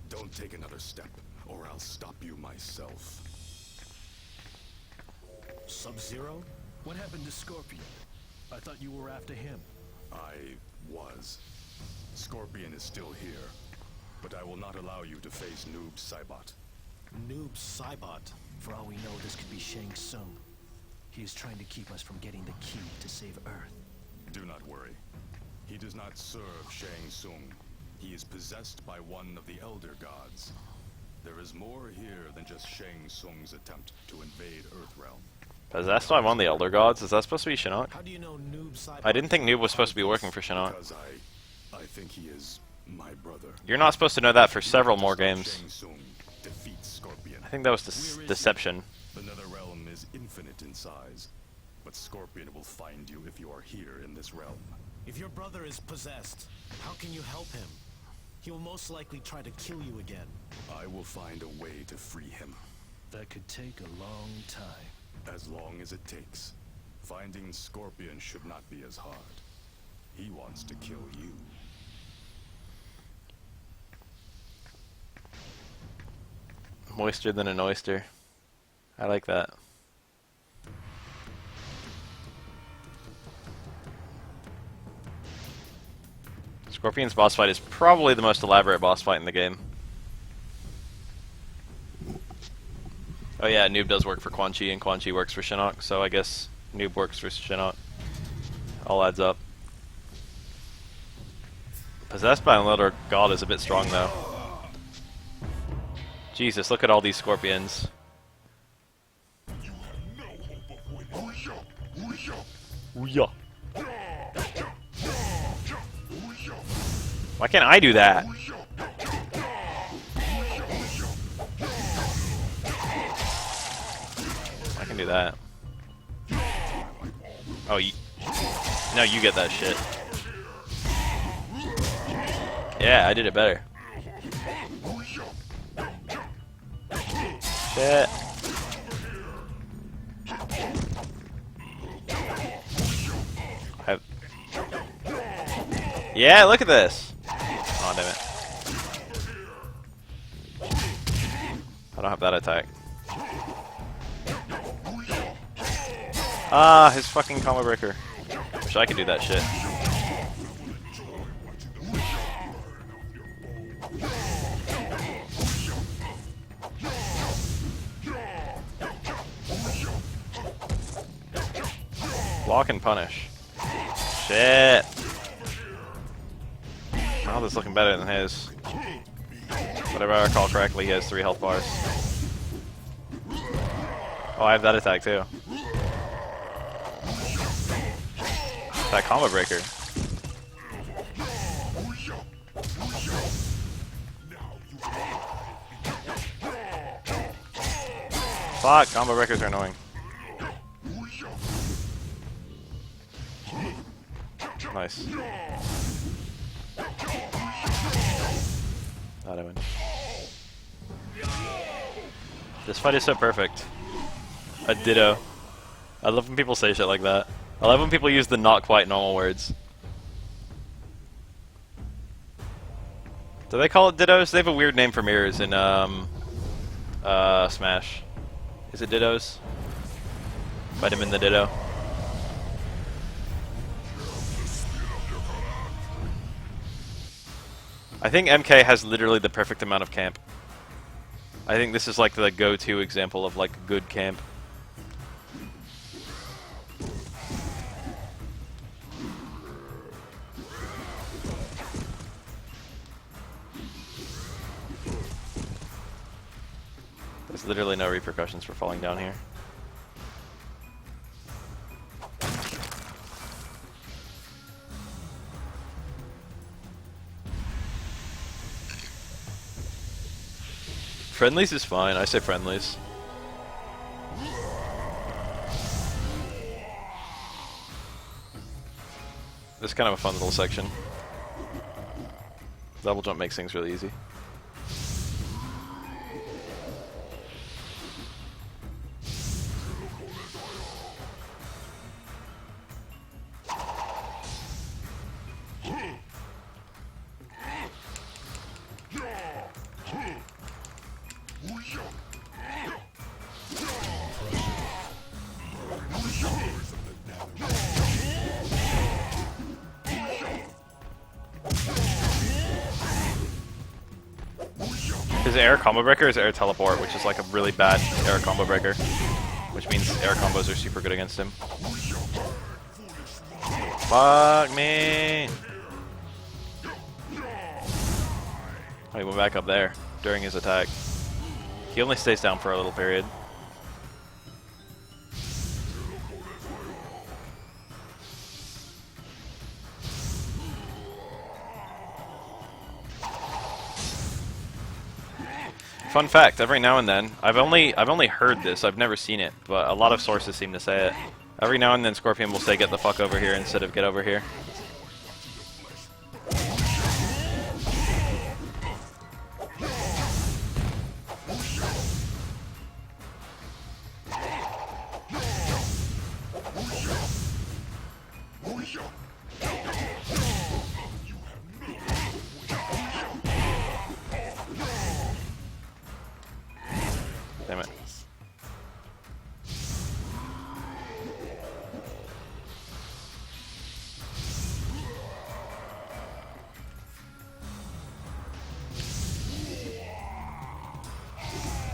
Don't take another step, or I'll stop you myself. Sub-Zero? What happened to Scorpion? I thought you were after him. I was. Scorpion is still here, but I will not allow you to face Noob Saibot. Noob Saibot. For all we know, this could be Shang Tsung. He is trying to keep us from getting the key to save Earth. Do not worry. He does not serve Shang Tsung. He is possessed by one of the Elder Gods. There is more here than just Shang Tsung's attempt to invade Earthrealm. Possessed by one of the Elder Gods? Is that supposed to be Shinnok? How do you know Noob Saibot? I didn't think Noob was supposed to be working for Shinnok. Because I think he is my brother. You're not supposed to know that for several more games. Shang Tsung defeats Scorpion. I think that was deception. The Netherrealm is infinite in size, but Scorpion will find you if you are here in this realm. If your brother is possessed, how can you help him? He will most likely try to kill you again. I will find a way to free him. That could take a long time. As long as it takes. Finding Scorpion should not be as hard. He wants to kill you. Moister than an oyster. I like that. Scorpion's boss fight is probably the most elaborate boss fight in the game. Oh yeah, Noob does work for Quan Chi, and Quan Chi works for Shinnok, so I guess Noob works for Shinnok. All adds up. Possessed by another god is a bit strong though. Jesus, look at all these scorpions. Ooh-yah. Why can't I do that? I can do that. Oh, no, you get that shit. Yeah, I did it better. Shit. Yeah, look at this. Oh, damn it. I don't have that attack. Ah, his fucking combo breaker. Wish I could do that shit. Block and punish. Shit. Oh, this is looking better than his. Whatever I recall correctly, he has 3 health bars. Oh, I have that attack too. That combo breaker. Fuck, combo breakers are annoying. Nice. Thought I win. This fight is so perfect. A ditto. I love when people say shit like that. I love when people use the not quite normal words. Do they call it dittos? They have a weird name for mirrors in Smash. Is it dittos? Vitamin the ditto. I think MK has literally the perfect amount of camp. I think this is like the go-to example of like good camp. There's literally no repercussions for falling down here. Friendlies is fine, I say friendlies. This is kind of a fun little section. Double jump makes things really easy. His air combo breaker is air teleport, which is like a really bad air combo breaker, which means air combos are super good against him. Fuck me! Oh, he went back up there during his attack. He only stays down for a little period. Fun fact, every now and then, I've only heard this, I've never seen it, but a lot of sources seem to say it. Every now and then Scorpion will say get the fuck over here instead of get over here. Damn it.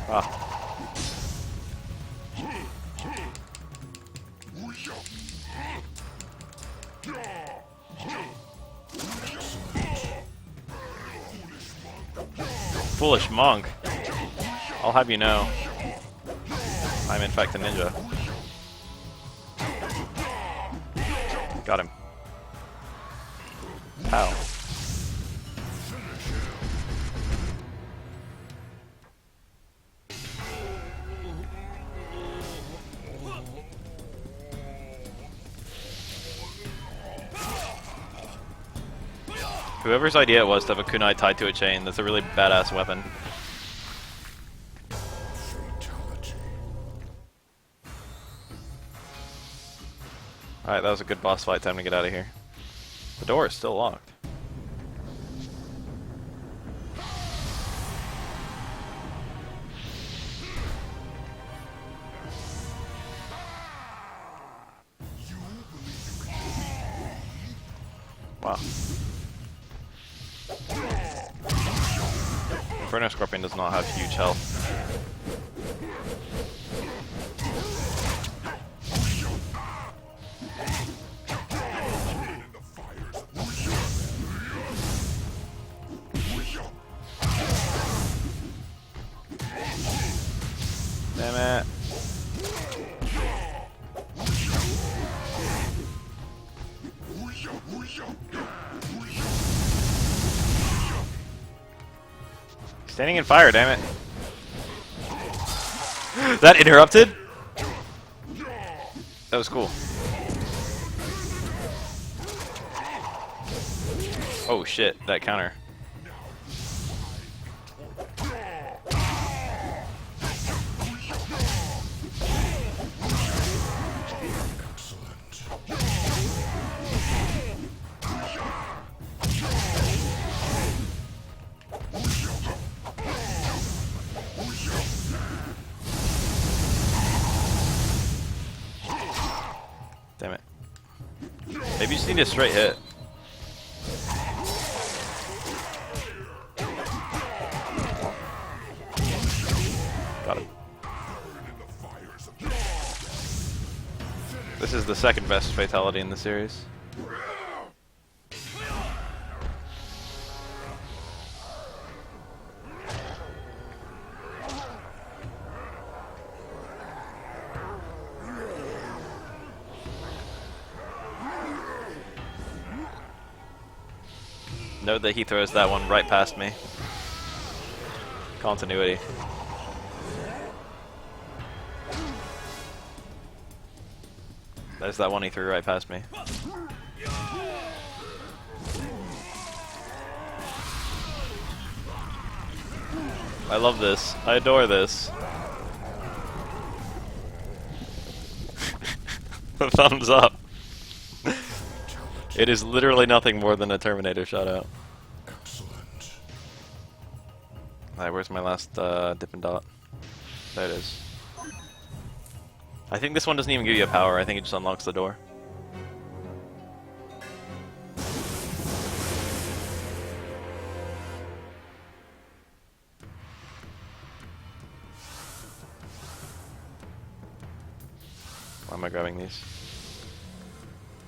Ah. Foolish monk. I'll have you know, I'm in fact a ninja. Got him. Pow. Whoever's idea it was to have a kunai tied to a chain, that's a really badass weapon. Alright, that was a good boss fight. Time to get out of here. The door is still locked. Wow. Inferno Scorpion does not have huge health. Damn it. Standing in fire, damn it. That interrupted? That was cool. Oh shit, that counter. Damn it. Maybe you just need a straight hit. This is the second best fatality in the series. Note that he throws that one right past me. Continuity. There's that one he threw right past me. I love this. I adore this. Thumbs up. It is literally nothing more than a Terminator shoutout. Excellent. Alright, where's my last Dippin' Dot? There it is. I think this one doesn't even give you a power, I think it just unlocks the door. Why am I grabbing these?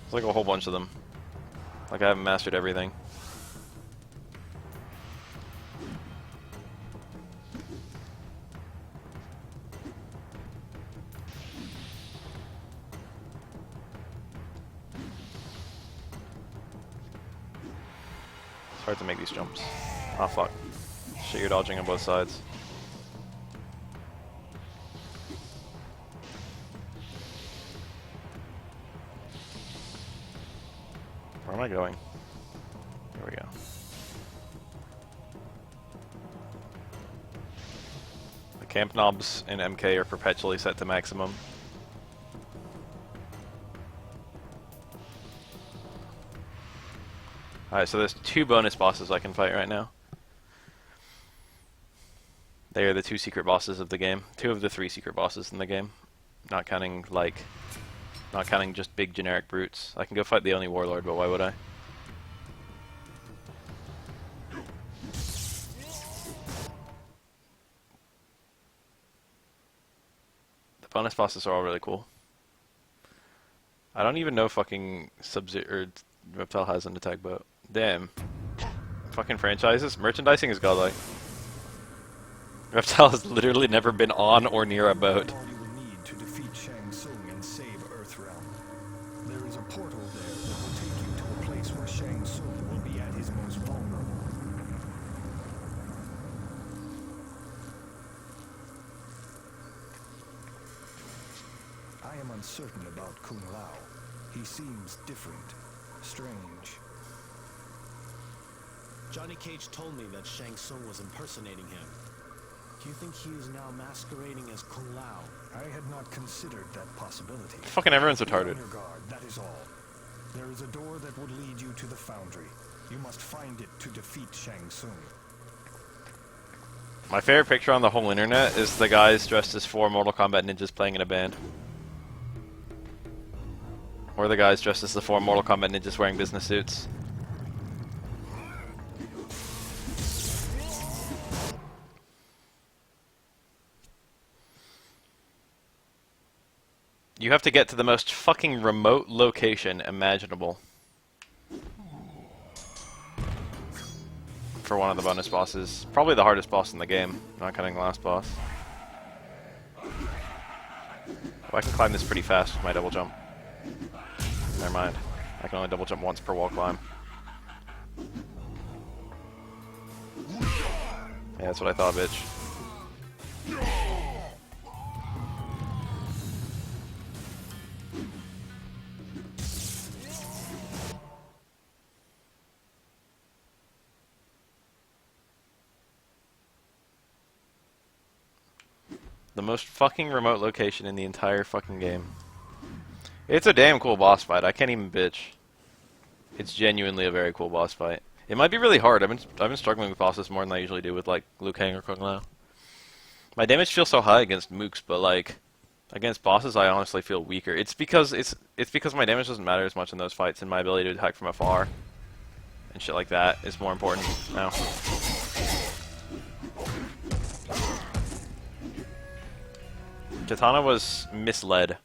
There's like a whole bunch of them. Like I haven't mastered everything. It's hard to make these jumps. Oh fuck. Shit, you're dodging on both sides. Where am I going? Here we go. The camp knobs in MK are perpetually set to maximum. Alright, so there's 2 bonus bosses I can fight right now. They are the 2 secret bosses of the game. 2 of the 3 secret bosses in the game. Not counting, like... Not counting just big generic brutes. I can go fight the only warlord, but why would I? The bonus bosses are all really cool. I don't even know fucking Sub-Zero or Reptile has an attack boat. Damn. Fucking franchises? Merchandising is godlike. Reptile has literally never been on or near a boat. All you will need to defeat Shang Tsung and save Earthrealm. There is a portal there that will take you to a place where Shang Tsung will be at his most vulnerable. I am uncertain about Kung Lao. He seems different, strange. Johnny Cage told me that Shang Tsung was impersonating him. Do you think he is now masquerading as Kung Lao? I had not considered that possibility. Fucking everyone's Be on retarded. your guard, that is all. There is a door that would lead you to the foundry. You must find it to defeat Shang Tsung. My favorite picture on the whole internet is the guys dressed as 4 Mortal Kombat ninjas playing in a band. Or the guys dressed as the 4 Mortal Kombat ninjas wearing business suits. You have to get to the most fucking remote location imaginable for one of the bonus bosses. Probably the hardest boss in the game, not counting the last boss. Oh, I can climb this pretty fast with my double jump. Never mind. I can only double jump once per wall climb. Yeah, that's what I thought, bitch. The most fucking remote location in the entire fucking game. It's a damn cool boss fight. I can't even bitch. It's genuinely a very cool boss fight. It might be really hard. I've been struggling with bosses more than I usually do with like Liu Kang or Kung Lao. My damage feels so high against mooks, but like against bosses, I honestly feel weaker. It's because my damage doesn't matter as much in those fights, and my ability to attack from afar and shit like that is more important now. Katana was misled.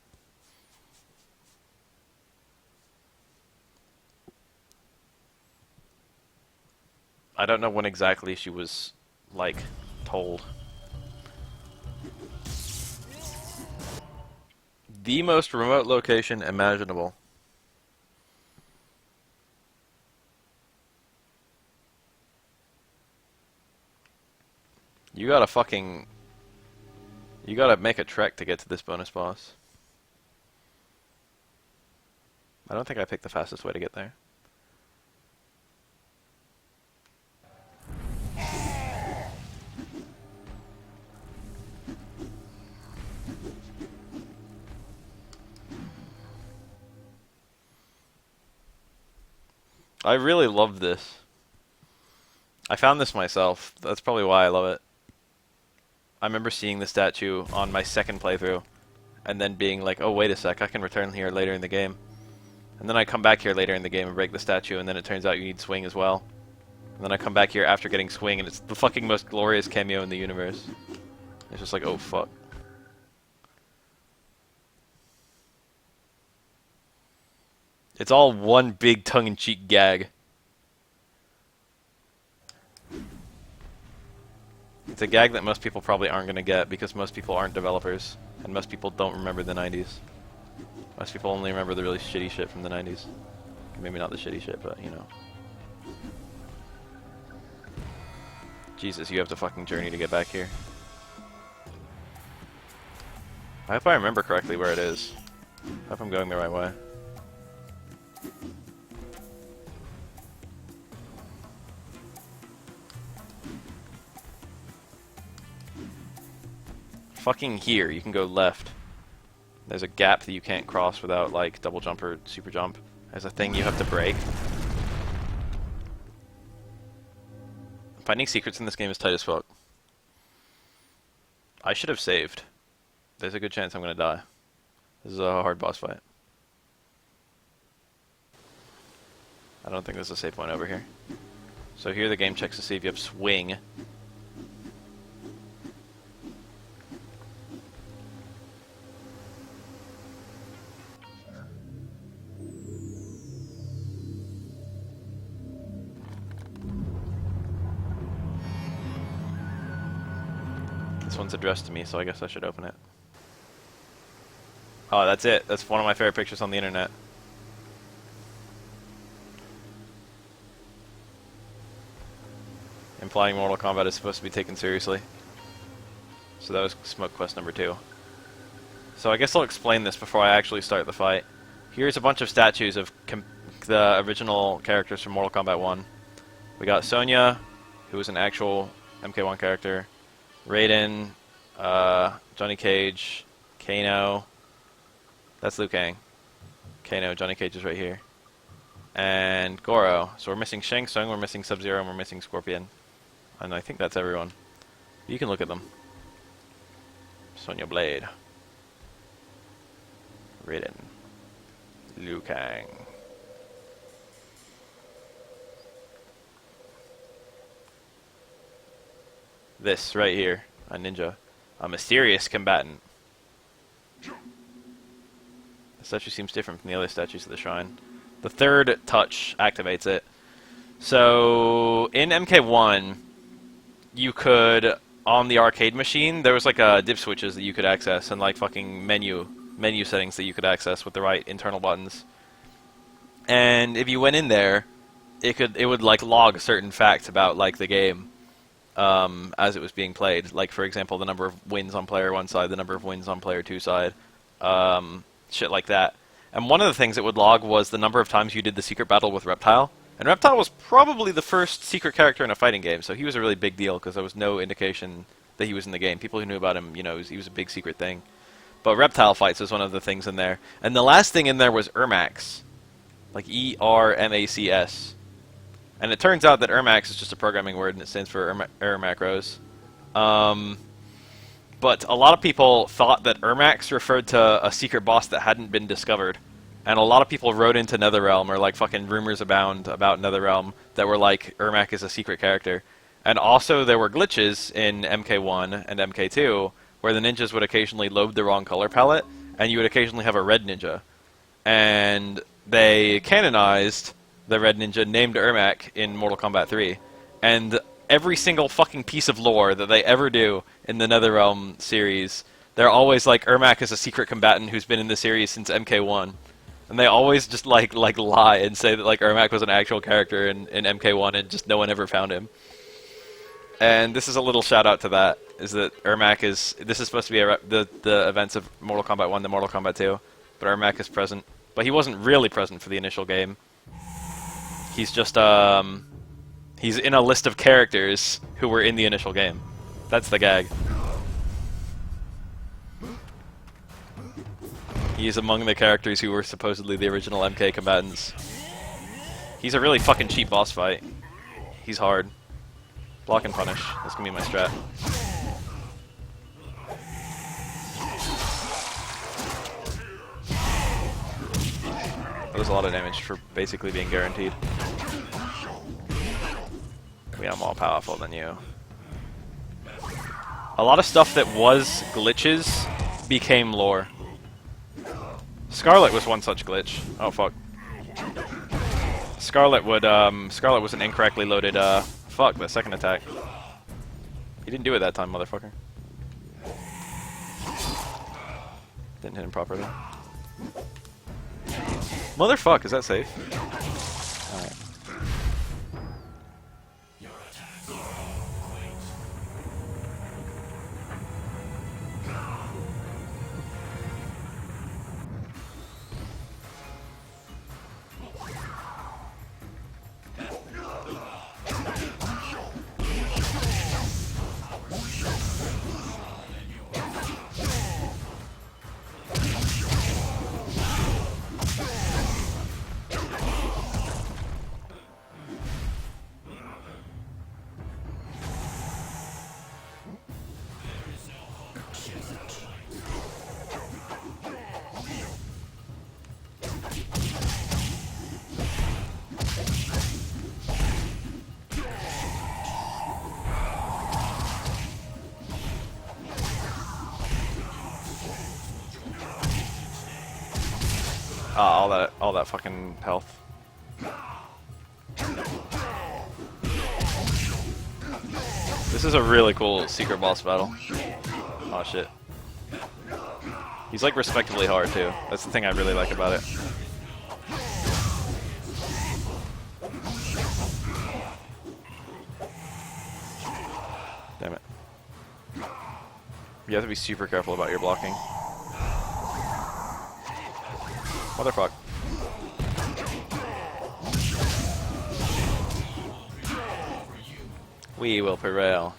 I don't know when exactly she was, like, told. The most remote location imaginable. You gotta fucking... You gotta make a trek to get to this bonus boss. I don't think I picked the fastest way to get there. I really love this. I found this myself. That's probably why I love it. I remember seeing the statue on my second playthrough, and then being like, oh wait a sec, I can return here later in the game. And then I come back here later in the game and break the statue, and then it turns out you need swing as well. And then I come back here after getting swing, and it's the fucking most glorious cameo in the universe. It's just like, oh fuck. It's all one big tongue-in-cheek gag. It's a gag that most people probably aren't going to get because most people aren't developers, and most people don't remember the 90s. Most people only remember the really shitty shit from the 90s. Maybe not the shitty shit, but you know. Jesus, you have to fucking journey to get back here. I hope I remember correctly where it is. I hope I'm going the right way. Fucking here, you can go left. There's a gap that you can't cross without, like, double jump or super jump. There's a thing you have to break. Finding secrets in this game is tight as fuck. I should have saved. There's a good chance I'm gonna die. This is a hard boss fight. I don't think there's a save point over here. So here the game checks to see if you have swing. This one's addressed to me, so I guess I should open it. Oh, that's it. That's one of my favorite pictures on the internet. Implying Mortal Kombat is supposed to be taken seriously. So that was Smoke Quest number 2. So I guess I'll explain this before I actually start the fight. Here's a bunch of statues of the original characters from Mortal Kombat 1. We got Sonya, who was an actual MK1 character. Raiden, Johnny Cage, Kano. That's Liu Kang. Kano, Johnny Cage is right here. And Goro. So we're missing Shang Tsung, we're missing Sub-Zero, and we're missing Scorpion. And I think that's everyone. You can look at them. Sonya Blade. Raiden. Liu Kang. This right here, a ninja. A mysterious combatant. The statue seems different from the other statues of the shrine. The third touch activates it. So, in MK1, you could, on the arcade machine, there was like dip switches that you could access and like fucking menu settings that you could access with the right internal buttons. And if you went in there, it would like log certain facts about like the game. As it was being played. Like, for example, the number of wins on player 1 side, the number of wins on player 2 side, shit like that. And one of the things it would log was the number of times you did the secret battle with Reptile. And Reptile was probably the first secret character in a fighting game, so he was a really big deal because there was no indication that he was in the game. People who knew about him, you know, he was a big secret thing. But Reptile fights was one of the things in there. And the last thing in there was Ermacs. Like E-R-M-A-C-S. And it turns out that Ermacs is just a programming word, and it stands for error macros. But a lot of people thought that Ermacs referred to a secret boss that hadn't been discovered. And a lot of people wrote into NetherRealm, or like fucking rumors abound about NetherRealm, that were like, Ermac is a secret character. And also there were glitches in MK1 and MK2, where the ninjas would occasionally load the wrong color palette, and you would occasionally have a red ninja. And they canonized the red ninja named Ermac in Mortal Kombat 3. And every single fucking piece of lore that they ever do in the NetherRealm series, they're always like, Ermac is a secret combatant who's been in the series since MK1. And they always just like lie and say that like Ermac was an actual character in MK1 and just no one ever found him. And this is a little shout out to that, is that Ermac is, this is supposed to be the events of Mortal Kombat 1 to Mortal Kombat 2, but Ermac is present. But he wasn't really present for the initial game. He's just, he's in a list of characters who were in the initial game. That's the gag. He is among the characters who were supposedly the original MK combatants. He's a really fucking cheap boss fight. He's hard. Block and punish. That's gonna be my strat. That was a lot of damage for basically being guaranteed. We are more powerful than you. A lot of stuff that was glitches became lore. Scarlet was one such glitch. Oh fuck. Scarlet was an incorrectly loaded fuck, the second attack. He didn't do it that time, motherfucker. Didn't hit him properly. Motherfuck, is that safe? Alright. All that fucking health. This is a really cool secret boss battle. Oh shit. He's like respectively hard too. That's the thing I really like about it. Damn it. You have to be super careful about your blocking. Motherfuck. We will prevail.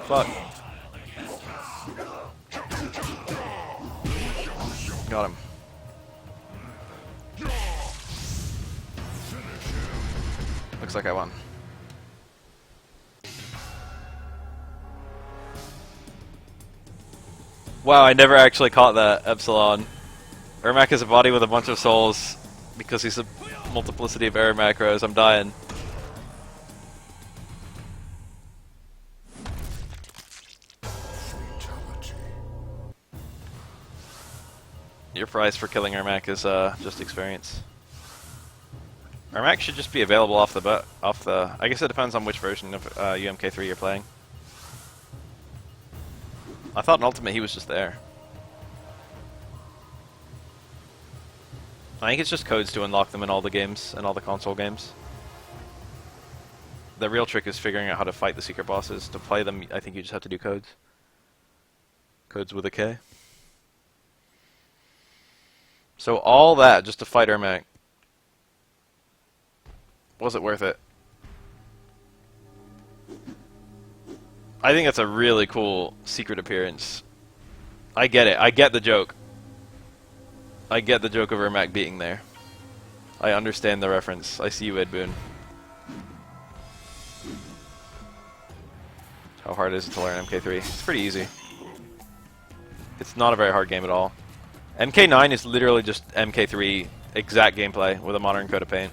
Fuck. Got him. Looks like I won. Wow, I never actually caught that, Epsilon. Ermac is a body with a bunch of souls because he's a multiplicity of error macros. I'm dying. Your prize for killing Ermac is just experience. Ermac should just be available off the I guess it depends on which version of UMK3 you're playing. I thought in Ultimate he was just there. I think it's just codes to unlock them in all the games, in all the console games. The real trick is figuring out how to fight the secret bosses. To play them, I think you just have to do codes. Codes with a K. So all that just to fight Ermac. Was it worth it? I think that's a really cool secret appearance. I get it. I get the joke. I get the joke of Ermac being there. I understand the reference. I see you, Ed Boon. How hard is it to learn MK3? It's pretty easy. It's not a very hard game at all. MK9 is literally just MK3 exact gameplay with a modern coat of paint.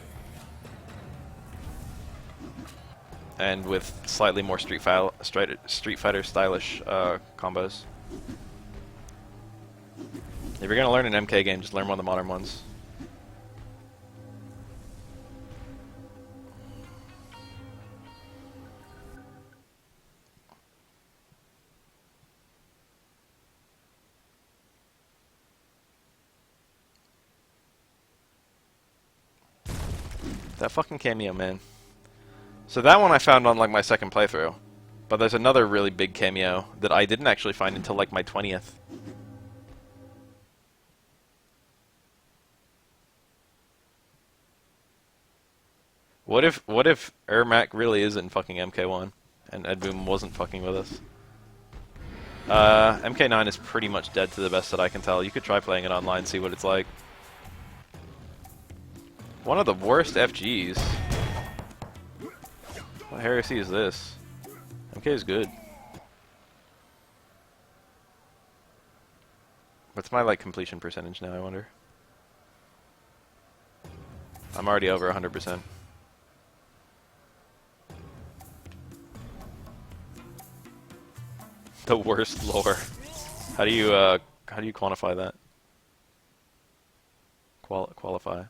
and with slightly more Street Fighter stylish combos. If you're gonna learn an MK game, just learn one of the modern ones. That fucking cameo, man. So that one I found on like my second playthrough. But there's another really big cameo that I didn't actually find until like my 20th. What if Ermac really isn't fucking MK1 and Ed Boon wasn't fucking with us? MK9 is pretty much dead to the best that I can tell. You could try playing it online, see what it's like. One of the worst FGs. What heresy is this? MK is good. What's my like completion percentage now, I wonder? I'm already over 100%. The worst lore. How do you quantify that? Qualify.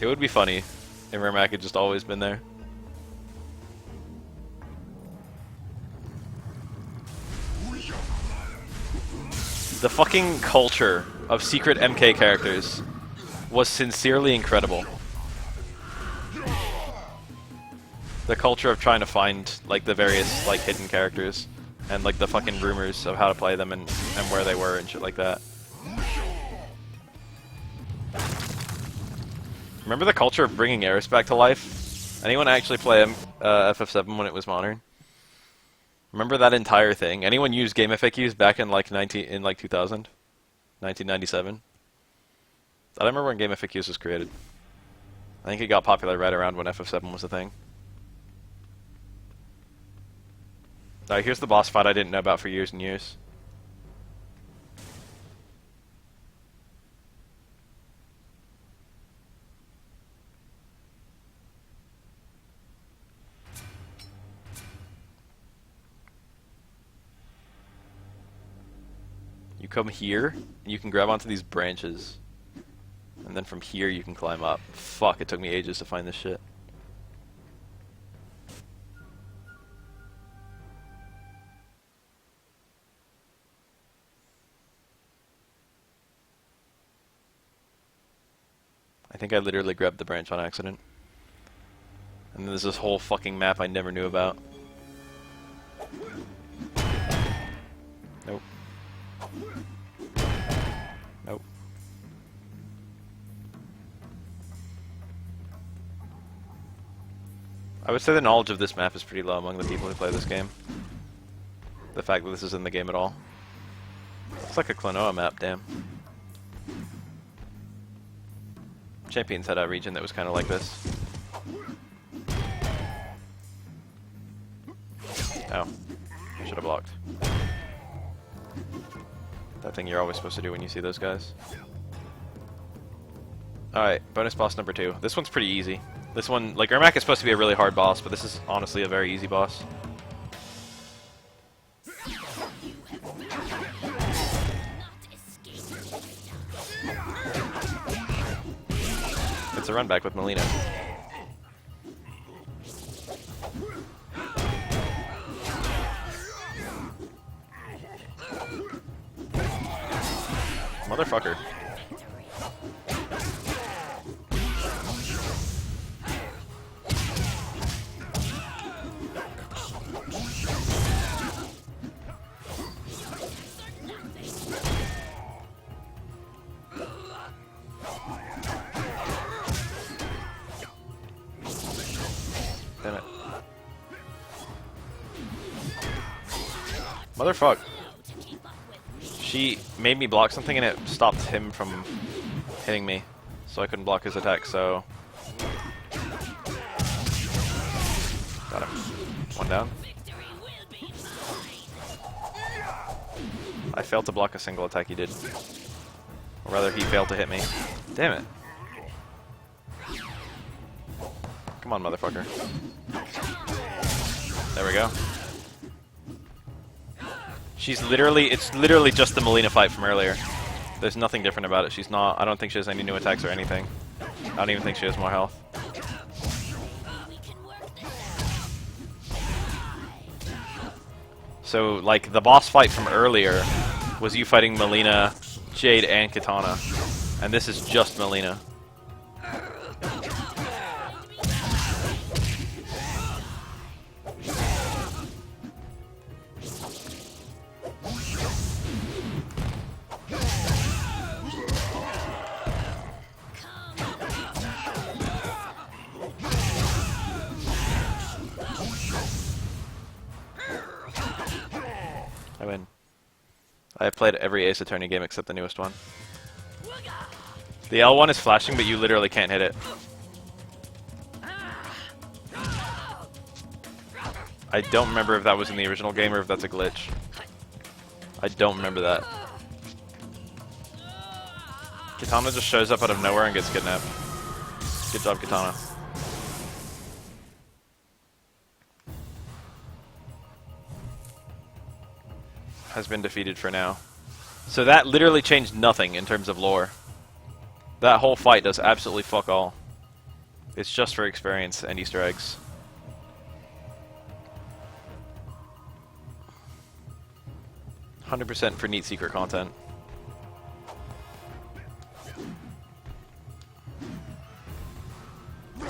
It would be funny if Ermac had just always been there. The fucking culture of secret MK characters was sincerely incredible. The culture of trying to find like the various like hidden characters and like the fucking rumors of how to play them and where they were and shit like that. Remember the culture of bringing Eris back to life? Anyone actually play FF7 when it was modern? Remember that entire thing? Anyone use game FAQs back in like 2000? 1997? I don't remember when game FAQs was created. I think it got popular right around when FF7 was a thing. Alright, here's the boss fight I didn't know about for years and years. You come here, and you can grab onto these branches. And then from here you can climb up. Fuck, it took me ages to find this shit. I think I literally grabbed the branch on accident. And there's this whole fucking map I never knew about. Nope. Nope. I would say the knowledge of this map is pretty low among the people who play this game. The fact that this is in the game at all. It's like a Klonoa map, damn. Champions had a region that was kind of like this. Oh. I should have blocked. That thing you're always supposed to do when you see those guys. Alright, bonus boss number 2. This one's pretty easy. This one, like, Ermac is supposed to be a really hard boss, but this is honestly a very easy boss. It's a run back with Melina. Motherfucker. Damn it. Motherfuck. She made me block something and it stopped him from hitting me. So I couldn't block his attack, so... Got him. One down. I failed to block a single attack he did. Or rather, he failed to hit me. Damn it. Come on, motherfucker. There we go. She's literally, it's literally just the Melina fight from earlier. There's nothing different about it. She's not, I don't think she has any new attacks or anything. I don't even think she has more health. So, like, the boss fight from earlier was you fighting Melina, Jade, and Katana. And this is just Melina. I win. I have played every Ace Attorney game except the newest one. The L1 is flashing, but you literally can't hit it. I don't remember if that was in the original game or if that's a glitch. I don't remember that. Katana just shows up out of nowhere and gets kidnapped. Good job, Katana. Has been defeated for now. So that literally changed nothing in terms of lore. That whole fight does absolutely fuck all. It's just for experience and Easter eggs. %100% for neat secret content. The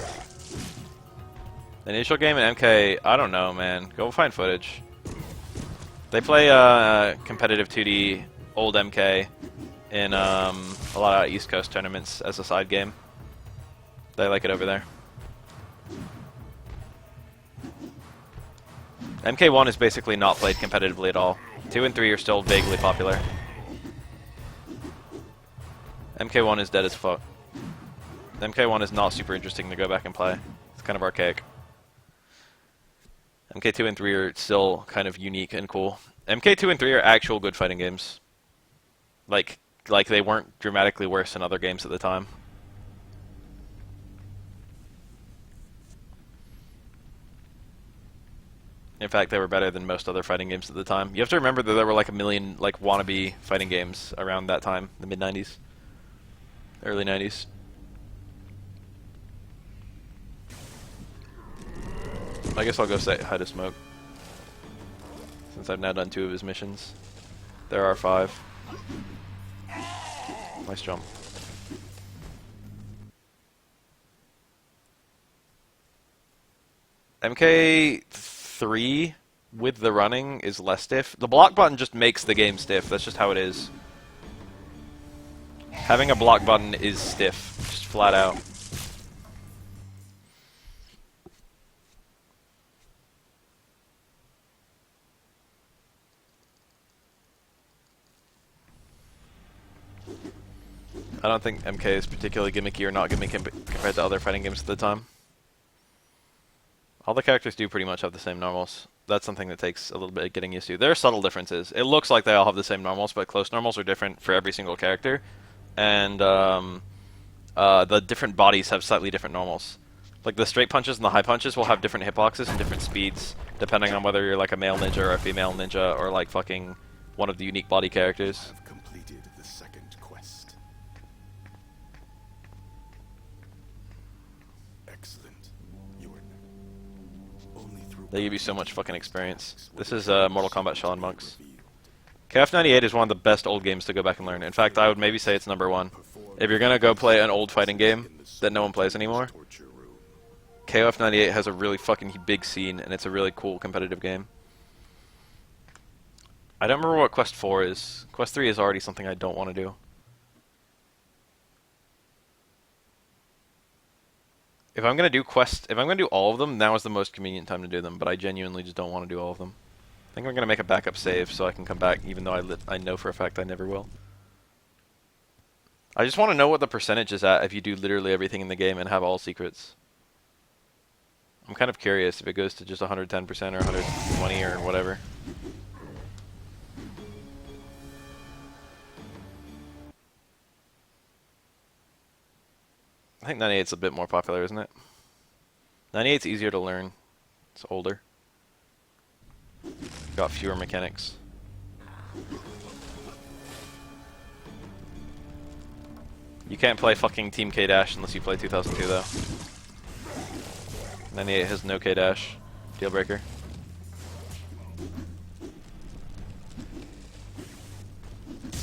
initial game in MK, I don't know, man. Go find footage. They play competitive 2D old MK in a lot of East Coast tournaments as a side game. They like it over there. MK1 is basically not played competitively at all. 2 and 3 are still vaguely popular. MK1 is dead as fuck. MK1 is not super interesting to go back and play. It's kind of archaic. MK2 and 3 are still kind of unique and cool. MK2 and 3 are actual good fighting games. Like they weren't dramatically worse than other games at the time. In fact, they were better than most other fighting games at the time. You have to remember that there were like a million like wannabe fighting games around that time, the mid-90s. Early 90s. I guess I'll go say hi to Smoke. Since I've now done 2 of his missions. There are 5. Nice jump. MK3 with the running is less stiff. The block button just makes the game stiff. That's just how it is. Having a block button is stiff, just flat out. I don't think MK is particularly gimmicky or not gimmicky compared to other fighting games at the time. All the characters do pretty much have the same normals. That's something that takes a little bit of getting used to. There are subtle differences. It looks like they all have the same normals, but close normals are different for every single character. And the different bodies have slightly different normals. Like the straight punches and the high punches will have different hitboxes and different speeds, depending on whether you're like a male ninja or a female ninja or like fucking one of the unique body characters. I've completed the second quest. Excellent. Only through They give you so much fucking experience. This is Mortal Kombat Shaolin Monks. KF98 is one of the best old games to go back and learn. In fact, I would maybe say it's #1. If you're gonna go play an old fighting game that no one plays anymore, KF98 has a really fucking big scene, and it's a really cool competitive game. I don't remember what Quest 4 is. Quest 3 is already something I don't want to do. If I'm gonna do all of them, now is the most convenient time to do them, but I genuinely just don't want to do all of them. I think I'm gonna make a backup save so I can come back, even though I know for a fact I never will. I just want to know what the percentage is at if you do literally everything in the game and have all secrets. I'm kind of curious if it goes to just 110% or 120 or whatever. I think 98's a bit more popular, isn't it? 98's easier to learn. It's older. Got fewer mechanics. You can't play fucking Team K-Dash unless you play 2002 though. 98 has no K-Dash. Deal breaker.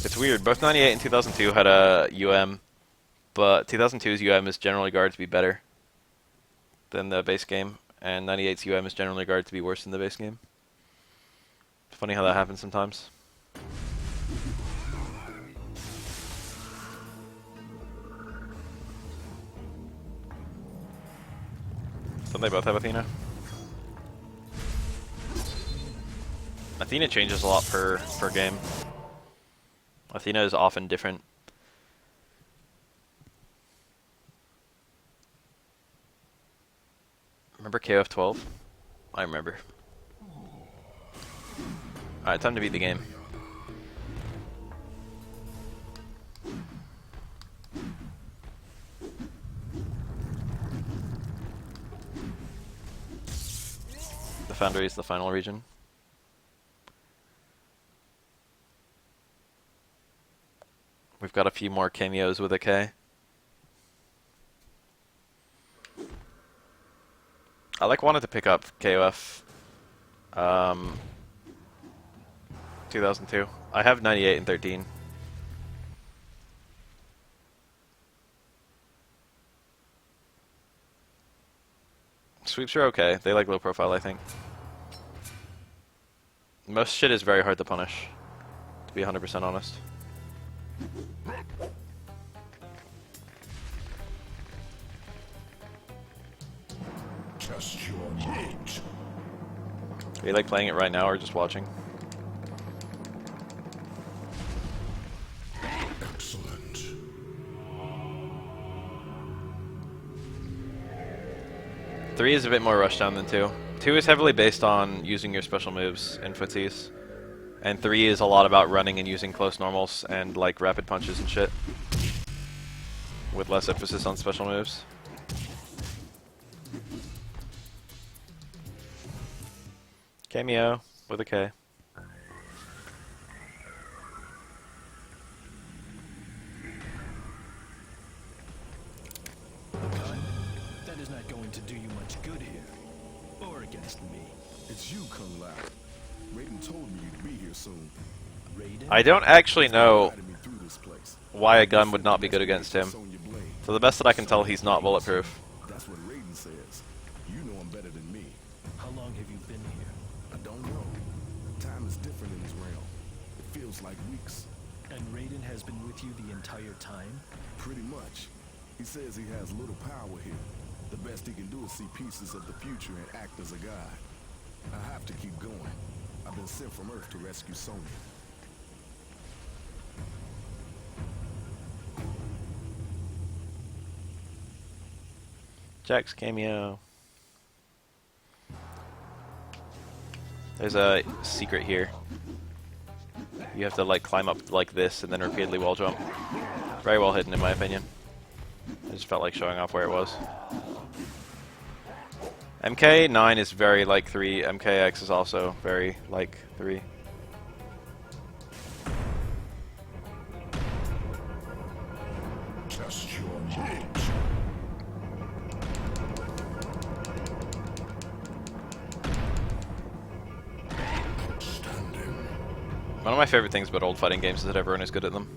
It's weird, both 98 and 2002 had a UM, but 2002's UM is generally regarded to be better than the base game, and 98's UM is generally regarded to be worse than the base game. It's funny how that happens sometimes. Don't they both have Athena? Athena changes a lot per game. Athena is often different. Remember KOF 12? I remember. Alright, time to beat the game. The Foundry is the final region. We've got a few more cameos with a K. I wanted to pick up KOF 2002. I have 98 and 13. Sweeps are okay. They like low profile, I think. Most shit is very hard to punish, to be 100% honest. Test your might. Are you like playing it right now or just watching? Excellent. Three is a bit more rushdown than two. Two is heavily based on using your special moves in footsies. And 3 is a lot about running and using close normals and like rapid punches and shit. With less emphasis on special moves. Cameo with a K. That is not going to do you much good here. Or against me. It's you, Kung Lao. Raiden told me you'd be here soon. Raiden? I don't actually know Guided me through this place. why a gun would not be good against him. On your blade. To the best that I can tell, he's not bulletproof. That's what Raiden says. You know him better than me. How long have you been here? I don't know. Time is different in his realm. It feels like weeks. And Raiden has been with you the entire time? Pretty much. He says he has little power here. The best he can do is see pieces of the future and act as a guide. I have to keep going. I've been sent from Earth to rescue Sonya. Jack's cameo. There's a secret here. You have to like climb up like this and then repeatedly wall jump. Very well hidden in my opinion. I just felt like showing off where it was. MK9 is very like 3. MKX is also very like 3. Test your might. Outstanding. One of my favorite things about old fighting games is that everyone is good at them.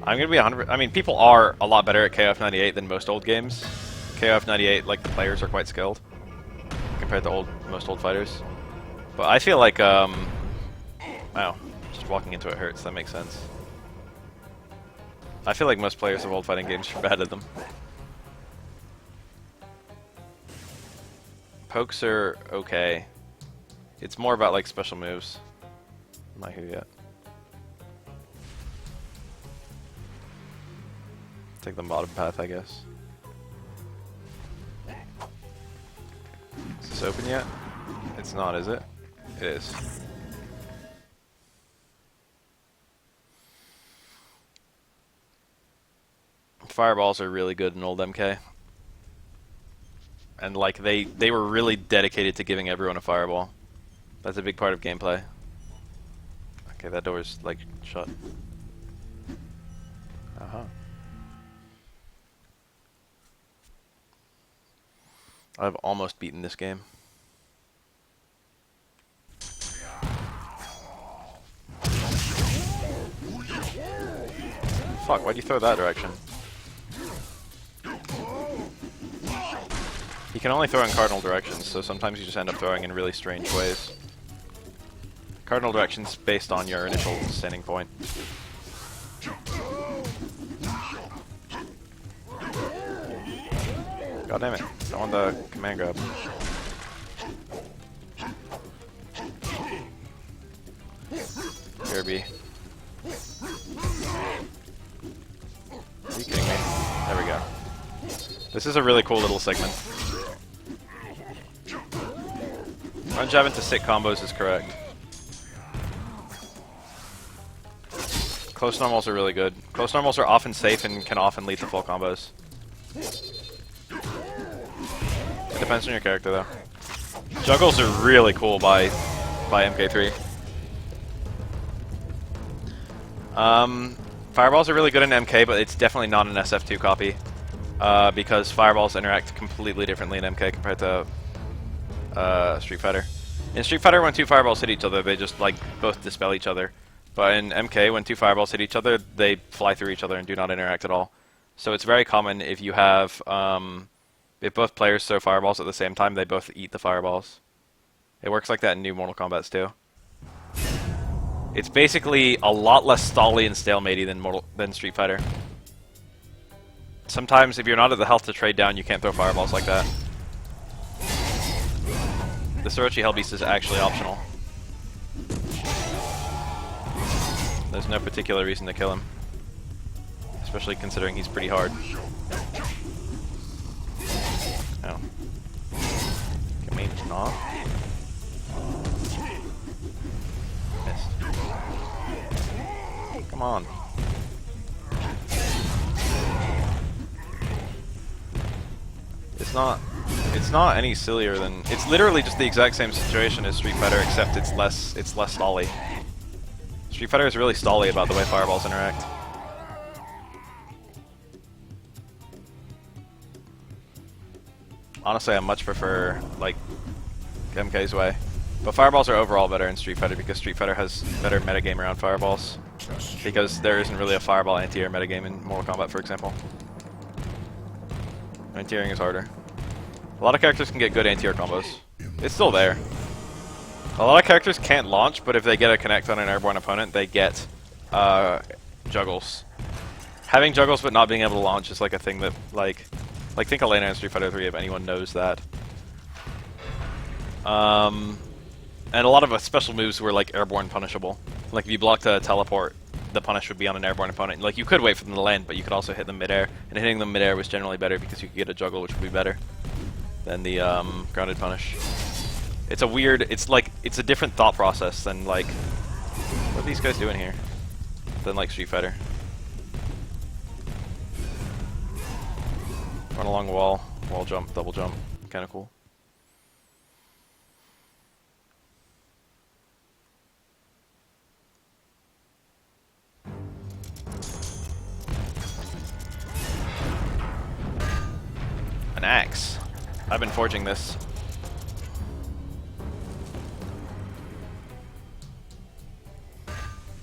I'm gonna be 100. I mean, people are a lot better at KOF 98 than most old games. KOF 98, like the players are quite skilled compared to most old fighters. But I feel like, wow, just walking into it hurts. That makes sense. I feel like most players of old fighting games are bad at them. Pokes are okay. It's more about like special moves. I'm not here yet. Take the bottom path, I guess. Is this open yet? It's not, is it? It is. Fireballs are really good in old MK. And like they were really dedicated to giving everyone a fireball. That's a big part of gameplay. Okay, that door's like shut. Uh-huh. I've almost beaten this game. Fuck, why'd you throw that direction? You can only throw in cardinal directions, so sometimes you just end up throwing in really strange ways. Cardinal directions based on your initial standing point. God damn it, I want the command grab. Here, B. Are you kidding me? There we go. This is a really cool little segment. Run jab into sick combos is correct. Close normals are really good. Close normals are often safe and can often lead to full combos. It depends on your character though. Juggles are really cool by MK3. Fireballs are really good in MK, but it's definitely not an SF2 copy. Because fireballs interact completely differently in MK compared to Street Fighter. In Street Fighter, when two fireballs hit each other, they just like both dispel each other. But in MK, when two fireballs hit each other, they fly through each other and do not interact at all. So it's very common if you have if both players throw fireballs at the same time, they both eat the fireballs. It works like that in new Mortal Kombat too. It's basically a lot less stally and stalematey than Street Fighter. Sometimes, if you're not at the health to trade down, you can't throw fireballs like that. The Sorochi Hellbeast is actually optional. There's no particular reason to kill him. Especially considering he's pretty hard. Oh. Can we not? Missed. Come on. It's not any sillier than, it's literally just the exact same situation as Street Fighter, except it's less stally. Street Fighter is really stally about the way fireballs interact. Honestly, I much prefer like MK's way. But fireballs are overall better in Street Fighter because Street Fighter has better metagame around fireballs. Because there isn't really a fireball anti-air metagame in Mortal Kombat, for example. Anti-airing is harder. A lot of characters can get good anti-air combos. It's still there. A lot of characters can't launch, but if they get a connect on an airborne opponent, they get juggles. Having juggles but not being able to launch is like a thing that, like think Elena in Street Fighter 3 if anyone knows that. And a lot of special moves were like airborne punishable. Like if you blocked a teleport, the punish would be on an airborne opponent. Like you could wait for them to land, but you could also hit them midair. And hitting them midair was generally better because you could get a juggle, which would be better than the grounded punish. It's a weird, it's a different thought process than like, what are these guys doing here? Than like Street Fighter. Run along wall jump, double jump, kinda cool. An axe. I've been forging this.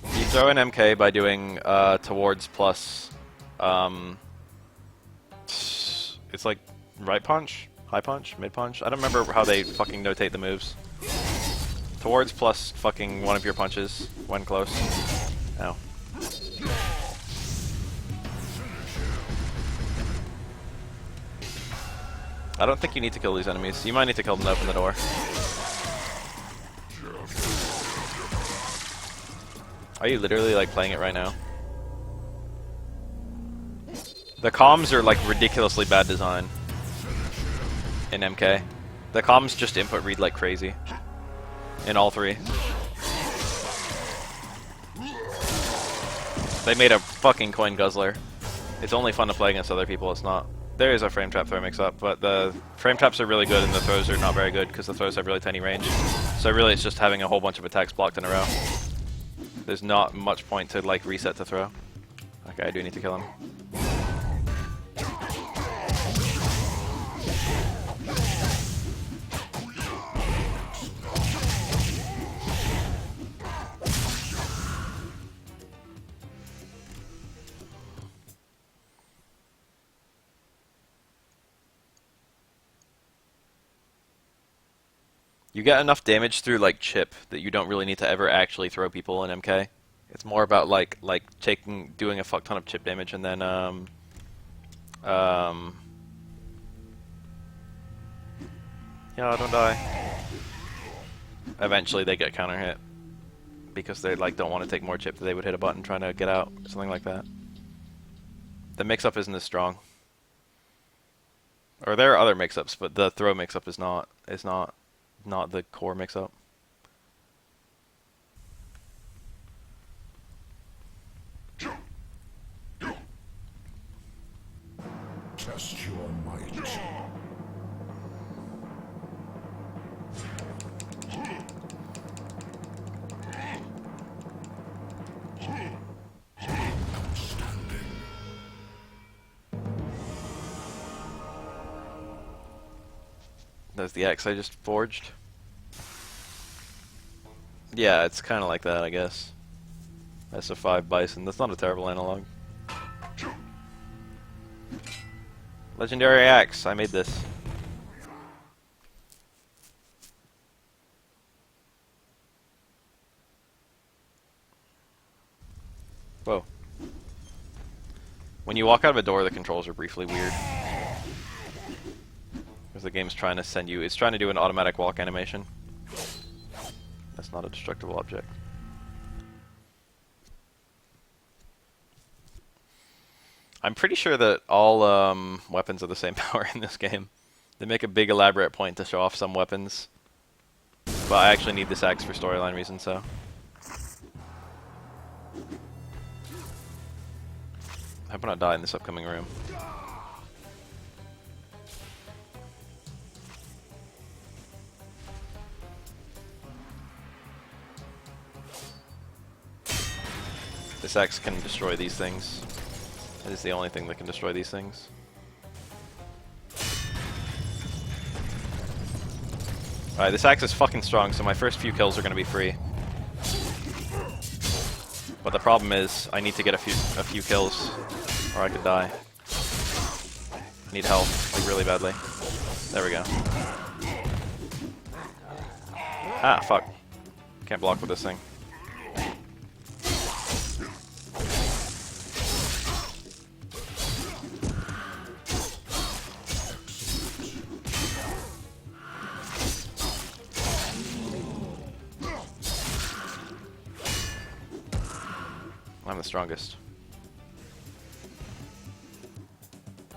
You throw an MK by doing towards plus it's like right punch, high punch, mid punch. I don't remember how they fucking notate the moves. Towards plus fucking one of your punches when close. Ow. I don't think you need to kill these enemies. You might need to kill them to open the door. Are you literally like playing it right now? The comms are like ridiculously bad design in MK. The comms just input read like crazy in all three. They made a fucking coin guzzler. It's only fun to play against other people. It's not. There is a frame trap throw mix-up, but the frame traps are really good and the throws are not very good because the throws have really tiny range. So really it's just having a whole bunch of attacks blocked in a row. There's not much point to like reset to throw. Okay, I do need to kill him. You get enough damage through like chip that you don't really need to ever actually throw people in MK. It's more about like doing a fuck ton of chip damage and then yeah, don't die. Eventually they get counter hit because they like don't want to take more chip that they would hit a button trying to get out, something like that. The mix-up isn't as strong. Or there are other mix-ups, but the throw mix-up is not the core mix-up. Test your might. There's the X I just forged. Yeah, it's kind of like that, I guess. S5 Bison. That's not a terrible analog. Legendary axe. I made this. Whoa. When you walk out of a door, the controls are briefly weird. Because the game's trying to send you... It's trying to do an automatic walk animation. That's not a destructible object. I'm pretty sure that all weapons are the same power in this game. They make a big elaborate point to show off some weapons. But I actually need this axe for storyline reasons, so... I hope I not die in this upcoming room. This axe can destroy these things. It is the only thing that can destroy these things. Alright, this axe is fucking strong, so my first few kills are gonna be free. But the problem is, I need to get a few kills, or I could die. I need help, like really badly. There we go. Ah, fuck. Can't block with this thing. I'm the strongest.